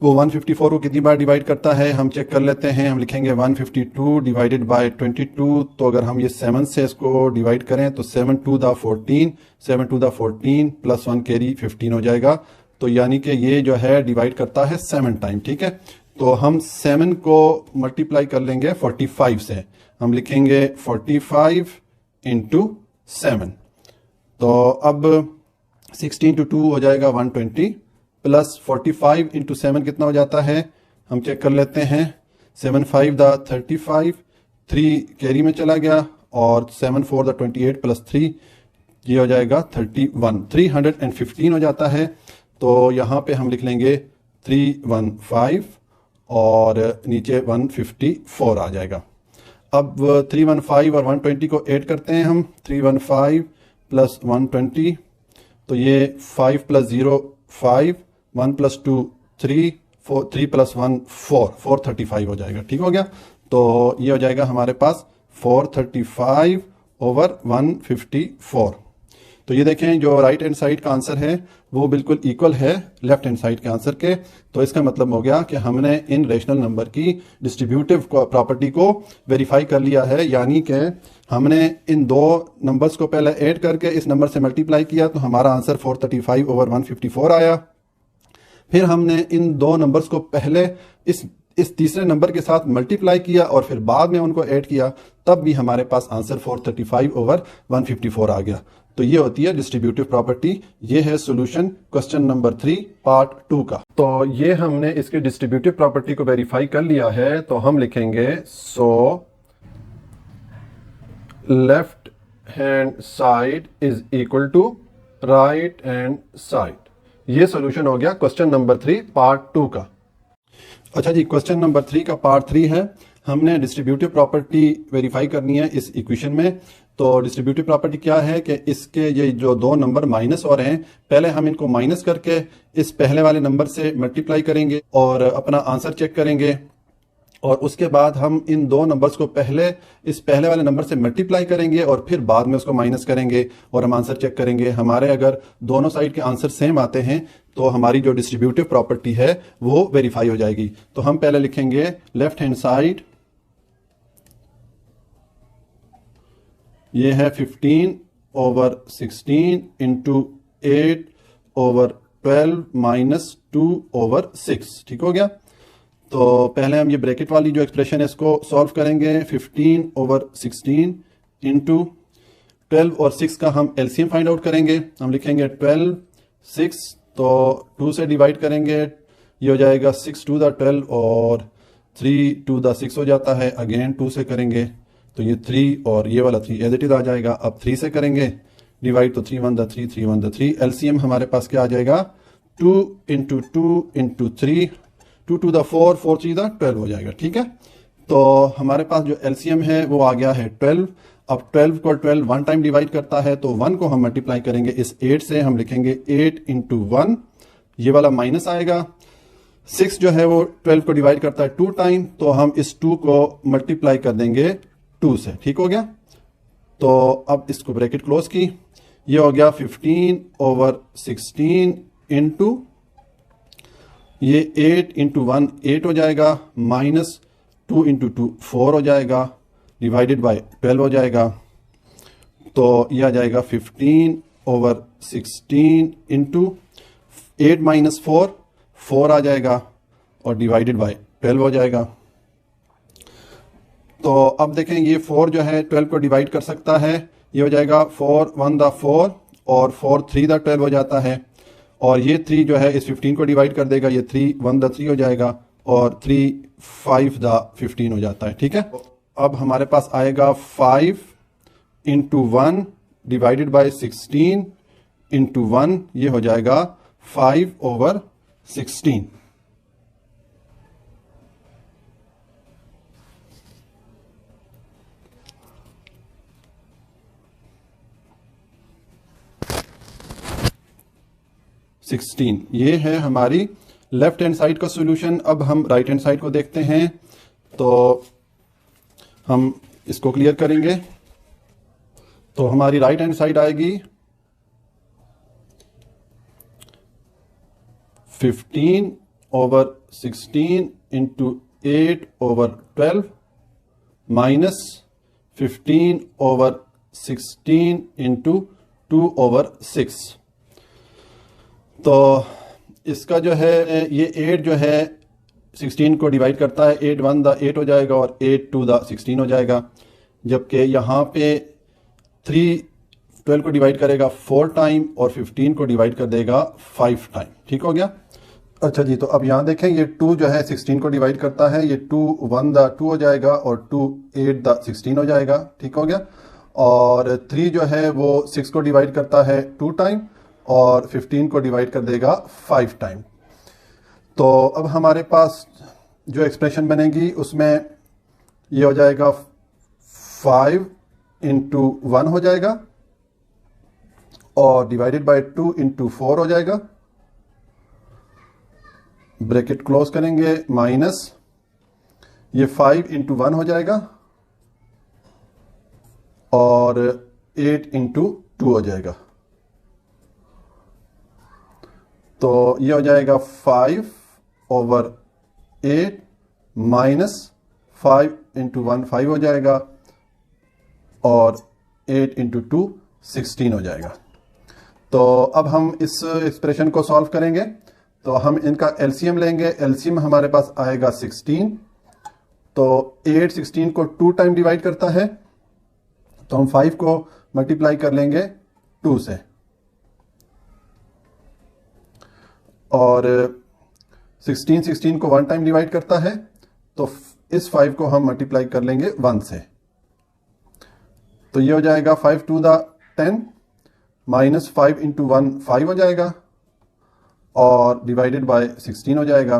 Speaker 1: वो 154 को कितनी बार डिवाइड करता है हम चेक कर लेते हैं। हम लिखेंगे 152 डिवाइडेड बाय 22। तो अगर हम ये 7 से इसको डिवाइड करें तो 7 2 14, 7 2 14 प्लस 1 कैरी 15 हो जाएगा। तो यानी कि ये जो है डिवाइड करता है 7 टाइम। ठीक है, तो हम 7 को मल्टीप्लाई कर लेंगे 45 से। हम लिखेंगे 45 इंटू 7। तो अब 16 इंटू 2 हो जाएगा 120 प्लस 45 इंटू 7 कितना हो जाता है हम चेक कर लेते हैं। 7 5 35, 3 कैरी में चला गया और 7 4 28 प्लस 3 ये हो जाएगा 31, 315 हो जाता है। तो यहाँ पे हम लिख लेंगे 315 और नीचे 154 आ जाएगा। अब 315 और 120 को ऐड करते हैं हम। 315 प्लस 120, तो ये 5 प्लस 0 5, 1 प्लस 2 3, 3 प्लस 1 4, 435 हो जाएगा। ठीक हो गया। तो ये हो जाएगा हमारे पास 435 ओवर 154। तो ये देखें जो राइट हैंड साइड का आंसर है वो बिल्कुल इक्वल है लेफ्ट हैंड साइड के आंसर के। तो इसका मतलब हो गया कि हमने इन रेशनल नंबर की डिस्ट्रीब्यूटिव प्रॉपर्टी को वेरीफाई कर लिया है, यानी कि हमने इन दो नंबर्स को पहले ऐड करके इस नंबर से मल्टीप्लाई किया तो हमारा आंसर 435 ओवर 154 आया। फिर हमने इन दो नंबर्स को पहले इस इस तीसरे नंबर के साथ मल्टीप्लाई किया और फिर बाद में उनको ऐड किया, तब भी हमारे पास आंसर 435 ओवर 154 आ गया। तो ये होती है डिस्ट्रीब्यूटिव प्रॉपर्टी। ये है सॉल्यूशन क्वेश्चन नंबर 3 पार्ट 2 का। तो ये हमने इसके डिस्ट्रीब्यूटिव प्रॉपर्टी को वेरीफाई कर लिया है। तो हम लिखेंगे so left hand side is equal to right hand side. ये सॉल्यूशन हो गया क्वेश्चन नंबर 3 पार्ट 2 का। अच्छा जी, क्वेश्चन नंबर 3 का पार्ट 3 है। हमने डिस्ट्रीब्यूटिव प्रॉपर्टी वेरीफाई करनी है इस इक्वेशन में। तो डिस्ट्रीब्यूटिव प्रॉपर्टी क्या है कि इसके ये जो दो नंबर माइनस हो रहे हैं, पहले हम इनको माइनस करके इस पहले वाले नंबर से मल्टीप्लाई करेंगे और अपना आंसर चेक करेंगे, और उसके बाद हम इन दो नंबर्स को पहले इस पहले वाले नंबर से मल्टीप्लाई करेंगे और फिर बाद में उसको माइनस करेंगे और हम आंसर चेक करेंगे। हमारे अगर दोनों साइड के आंसर सेम आते हैं तो हमारी जो डिस्ट्रीब्यूटिव प्रॉपर्टी है वो वेरीफाई हो जाएगी। तो हम पहले लिखेंगे लेफ्ट हैंड साइड, ये है 15 over 16 into 8 over 12 minus 2 over 6। ठीक हो गया। तो पहले हम ये ब्रैकेट वाली जो एक्सप्रेशन है इसको सॉल्व करेंगे। 15 ओवर 16 इंटू 12 और 6 का हम एलसीएम फाइंड आउट करेंगे। हम लिखेंगे 12 6, तो 2 से डिवाइड करेंगे, ये हो जाएगा 6 टू द 12 और 3 टू द 6 हो जाता है। अगेन 2 से करेंगे तो ये 3 और ये वाला 3 एज इट इज आ जाएगा। अब 3 से करेंगे डिवाइड तो 3 1 द 3 3 1 द 3। एलसीएम हमारे पास क्या आ जाएगा 2 इंटू 2 इंटू 3 2 टू द 4 4 3 द 12 हो जाएगा। ठीक है। तो हमारे पास जो एलसीएम है वो आ गया है 12। अब 12 को 12 वन टाइम डिवाइड करता है तो 1 को हम मल्टीप्लाई करेंगे इस 8 से। हम लिखेंगे 8 इंटू 1, ये वाला माइनस आएगा। 6 जो है वो 12 को डिवाइड करता है 2 टाइम, तो हम इस 2 को मल्टीप्लाई कर देंगे 2 से। ठीक हो गया। तो अब इसको ब्रैकेट क्लोज की, ये हो गया 15 ओवर 16 इंटू ये 8 इंटू 1 8 हो जाएगा, माइनस 2 इंटू 2 4 हो जाएगा, डिवाइडेड बाय 12 हो जाएगा। तो ये आ जाएगा 15 ओवर 16 इंटू 8 माइनस 4 4 आ जाएगा और डिवाइडेड बाय 12 हो जाएगा। तो अब देखें ये 4 जो है 12 को डिवाइड कर सकता है। ये हो जाएगा 4 1 द 4 और 4 3 द 12 हो जाता है, और ये 3 जो है इस 15 को डिवाइड कर देगा, ये 3 1 द 3 हो जाएगा और 3 5 द 15 हो जाता है। ठीक है। अब हमारे पास आएगा 5 इंटू 1 डिवाइडेड बाय 16 इंटू 1, ये हो जाएगा 5 ओवर 16। ये है हमारी लेफ्ट हैंड साइड का सॉल्यूशन। अब हम राइट हैंड साइड को देखते हैं। तो हम इसको क्लियर करेंगे। तो हमारी राइट हैंड साइड आएगी 15 over 16 into 8 over 12 minus 15 over 16 into 2 over 6। तो इसका जो है ये 8 जो है 16 को डिवाइड करता है, 8 1 द 8 हो जाएगा और 8 2 द 16 हो जाएगा। जबकि यहाँ पे 3 12 को डिवाइड करेगा 4 टाइम और 15 को डिवाइड कर देगा 5 टाइम। ठीक हो गया। अच्छा जी, तो अब यहाँ देखें ये 2 जो है 16 को डिवाइड करता है, ये 2 1 द 2 हो जाएगा और 2 8 द 16 हो जाएगा। ठीक हो गया। और 3 जो है वो 6 को डिवाइड करता है 2 टाइम और 15 को डिवाइड कर देगा 5 टाइम। तो अब हमारे पास जो एक्सप्रेशन बनेगी उसमें ये हो जाएगा 5 इंटू 1 हो जाएगा और डिवाइडेड बाय 2 इंटू 4 हो जाएगा। ब्रैकेट क्लोज करेंगे, माइनस ये 5 इंटू 1 हो जाएगा और 8 इंटू 2 हो जाएगा। तो ये हो जाएगा 5 ओवर 8 माइनस 5 इंटू 1 5 हो जाएगा और 8 इंटू 2 16 हो जाएगा। तो अब हम इस एक्सप्रेशन को सॉल्व करेंगे। तो हम इनका एलसीएम लेंगे। एलसीएम हमारे पास आएगा 16। तो 8 16 को 2 टाइम डिवाइड करता है, तो हम 5 को मल्टीप्लाई कर लेंगे 2 से, और 16 16 को 1 टाइम डिवाइड करता है, तो इस 5 को हम मल्टीप्लाई कर लेंगे 1 से। तो ये हो जाएगा 5 टू द 10 माइनस 5 इंटू 1 5 हो जाएगा, और डिवाइडेड बाय 16 हो जाएगा।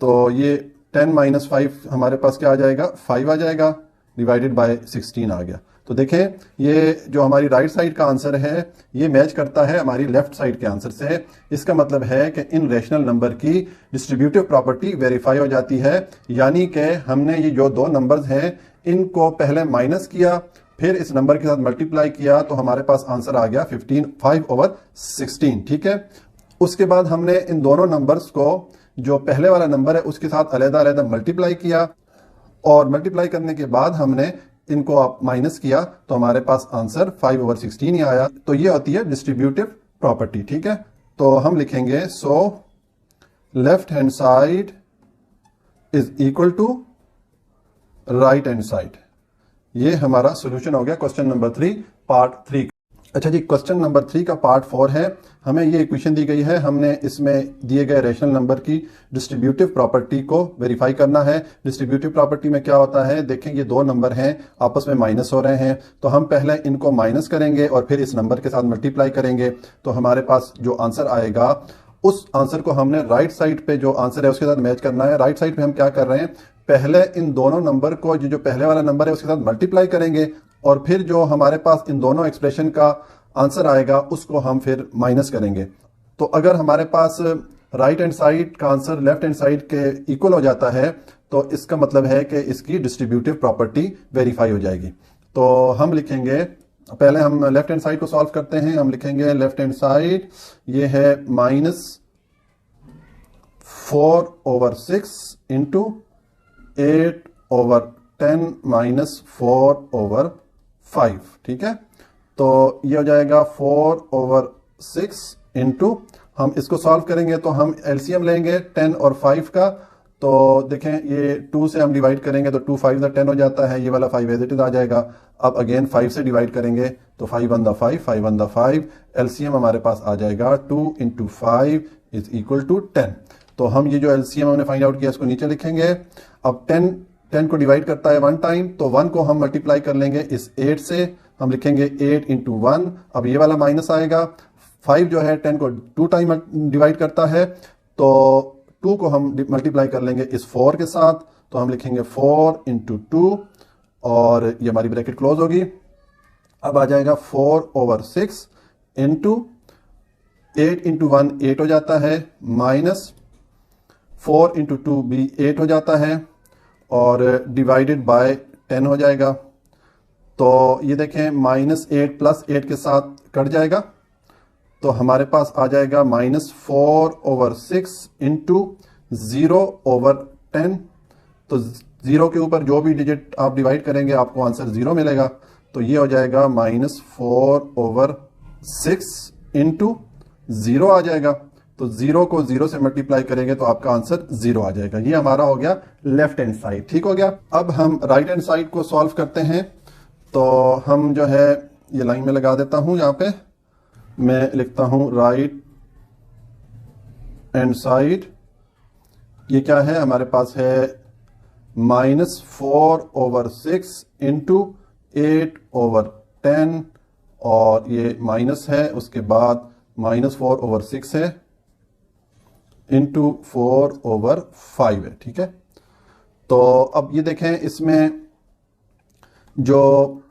Speaker 1: तो ये 10 माइनस 5 हमारे पास क्या आ जाएगा, 5 आ जाएगा, डिवाइडेड बाय 16 आ गया। तो देखें, ये जो हमारी राइट साइड का आंसर है ये मैच करता है हमारी लेफ्ट साइड के आंसर से। इसका मतलब है कि इन रैशनल नंबर की डिस्ट्रीब्यूटिव प्रॉपर्टी वेरीफाई हो जाती है, यानी कि हमने ये जो दो नंबर्स हैं इनको पहले माइनस किया, फिर इस नंबर के साथ मल्टीप्लाई किया, तो हमारे पास आंसर आ गया 5/16। ठीक है। उसके बाद हमने इन दोनों नंबर्स को, जो पहले वाला नंबर है उसके साथ अलग-अलग मल्टीप्लाई किया, और मल्टीप्लाई करने के बाद हमने इनको आप माइनस किया, तो हमारे पास आंसर 5/16 ही आया। तो ये होती है डिस्ट्रीब्यूटिव प्रॉपर्टी। ठीक है। तो हम लिखेंगे so left hand side is equal to right hand side. ये हमारा सॉल्यूशन हो गया क्वेश्चन नंबर 3 पार्ट 3। अच्छा जी, क्वेश्चन नंबर 3 का पार्ट 4 है। हमें ये इक्वेशन दी गई है, हमने इसमें दिए गए रैशनल नंबर की डिस्ट्रीब्यूटिव प्रॉपर्टी को वेरीफाई करना है। डिस्ट्रीब्यूटिव प्रॉपर्टी में क्या होता है, देखें ये दो नंबर हैं आपस में माइनस हो रहे हैं, तो हम पहले इनको माइनस करेंगे और फिर इस नंबर के साथ मल्टीप्लाई करेंगे, तो हमारे पास जो आंसर आएगा उस आंसर को हमने राइट साइड पे जो आंसर है उसके साथ मैच करना है। राइट साइड पे हम क्या कर रहे हैं, पहले इन दोनों नंबर को, जो पहले वाला नंबर है उसके साथ मल्टीप्लाई करेंगे, और फिर जो हमारे पास इन दोनों एक्सप्रेशन का आंसर आएगा उसको हम फिर माइनस करेंगे। तो अगर हमारे पास राइट हैंड साइड का आंसर लेफ्ट हैंड साइड के इक्वल हो जाता है, तो इसका मतलब है कि इसकी डिस्ट्रीब्यूटिव प्रॉपर्टी वेरीफाई हो जाएगी। तो हम लिखेंगे, पहले हम लेफ्ट हैंड साइड को सॉल्व करते हैं। हम लिखेंगे लेफ्ट हैंड साइड ये है -4/6 इंटू 8/10 माइनस 4/5। ठीक है। तो ये हो जाएगा 4/6 इंटू, हम इसको सॉल्व करेंगे तो हम एलसीएम लेंगे 10 और 5 का। तो देखें ये 2 से हम डिवाइड करेंगे तो 2 5 10 हो जाता है, ये वाला 5 एज इट इज आ जाएगा। अब अगेन 5 से डिवाइड करेंगे तो 5 1 5 5 1 5, एलसीएम हमारे पास आ जाएगा 2 इंटू 5 इज इक्वल टू 10। तो हम ये जो एलसीएम हमने फाइंड आउट किया इसको नीचे लिखेंगे। अब 10 को डिवाइड करता है 1 टाइम, तो 1 को हम मल्टीप्लाई कर लेंगे इस 8 से, हम लिखेंगे 8 इंटू 1। अब ये वाला माइनस आएगा। 5 जो है 10 को 2 टाइम डिवाइड करता है, तो 2 को हम मल्टीप्लाई कर लेंगे इस 4 के साथ, तो हम लिखेंगे 4 इंटू 2, और ये हमारी ब्रैकेट क्लोज होगी। अब आ जाएगा 4/6 इंटू 8 इंटू 1 8 हो जाता है, माइनस 4 इंटू 2 भी 8 हो जाता है, और डिवाइडेड बाय 10 हो जाएगा। तो ये देखें -8 प्लस 8 के साथ कट जाएगा, तो हमारे पास आ जाएगा -4/6 इंटू 0/10। तो 0 के ऊपर जो भी डिजिट आप डिवाइड करेंगे आपको आंसर 0 मिलेगा। तो ये हो जाएगा -4/6 इंटू 0 आ जाएगा। तो 0 को 0 से मल्टीप्लाई करेंगे तो आपका आंसर 0 आ जाएगा। ये हमारा हो गया लेफ्ट हैंड साइड। ठीक हो गया। अब हम राइट हैंड साइड को सॉल्व करते हैं। तो हम जो है ये लाइन में लगा देता हूं, यहां पे मैं लिखता हूं राइट हैंड साइड। ये क्या है, हमारे पास है -4/6 इंटू 8/10, और ये माइनस है, उसके बाद -4/6 है इंटू 4/5 है। ठीक है। तो अब ये देखें, इसमें जो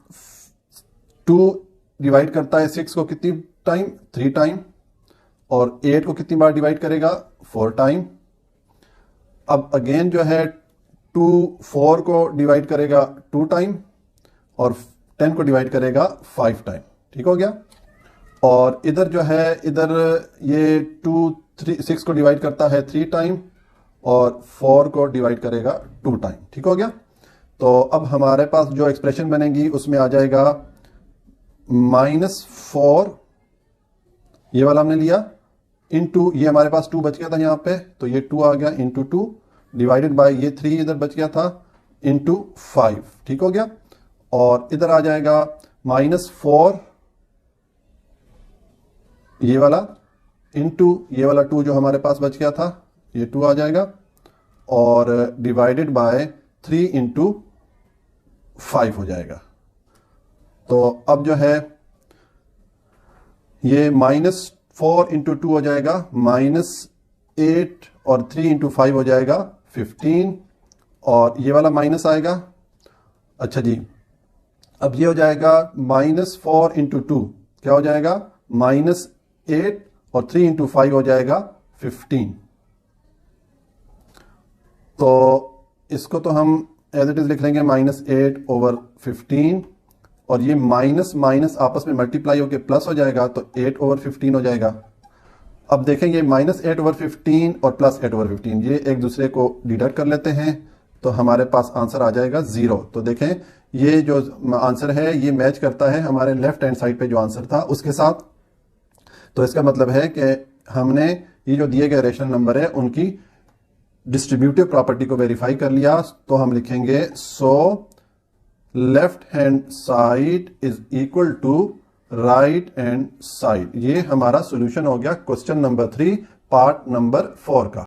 Speaker 1: 2 डिवाइड करता है 6 को कितनी टाइम, 3 टाइम, और 8 को कितनी बार डिवाइड करेगा, 4 टाइम। अब अगेन जो है 2 4 को डिवाइड करेगा 2 टाइम, और 10 को डिवाइड करेगा 5 टाइम। ठीक हो गया। और इधर जो है, इधर ये 6 को डिवाइड करता है 3 टाइम, और 4 को डिवाइड करेगा 2 टाइम। ठीक हो गया। तो अब हमारे पास जो एक्सप्रेशन बनेगी उसमें आ जाएगा -4, ये वाला हमने लिया, इनटू ये हमारे पास 2 बच गया था यहाँ पे, तो ये 2 आ गया इंटू 2 डिवाइडेड बाय ये 3 इधर बच गया था इंटू 5, ठीक हो गया। और इधर आ जाएगा -4 ये वाला इंटू ये वाला 2 जो हमारे पास बच गया था, ये 2 आ जाएगा और डिवाइडेड बाय 3 इंटू 5 हो जाएगा। तो अब जो है ये -4 इंटू 2 हो जाएगा -8 और 3 इंटू 5 हो जाएगा 15 और ये वाला माइनस आएगा। अच्छा जी, अब ये हो जाएगा -4 इंटू 2 क्या हो जाएगा -8 और 3 इंटू 5 हो जाएगा 15। तो इसको तो हम एज इट इज लिख लेंगे -8 ओवर 15 और ये माइनस माइनस आपस में मल्टीप्लाई होकर प्लस हो जाएगा तो 8 ओवर 15 हो जाएगा। अब देखेंगे -8 ओवर 15 और +8 ओवर 15 ये एक दूसरे को डिडक्ट कर लेते हैं तो हमारे पास आंसर आ जाएगा 0। तो देखें ये जो आंसर है ये मैच करता है हमारे लेफ्ट हैंड साइड पे जो आंसर था उसके साथ। तो इसका मतलब है कि हमने ये जो दिए गए रेशनल नंबर है उनकी डिस्ट्रीब्यूटिव प्रॉपर्टी को वेरीफाई कर लिया। तो हम लिखेंगे so left hand side is equal to right hand side. ये हमारा सॉल्यूशन हो गया क्वेश्चन नंबर 3 पार्ट नंबर 4 का।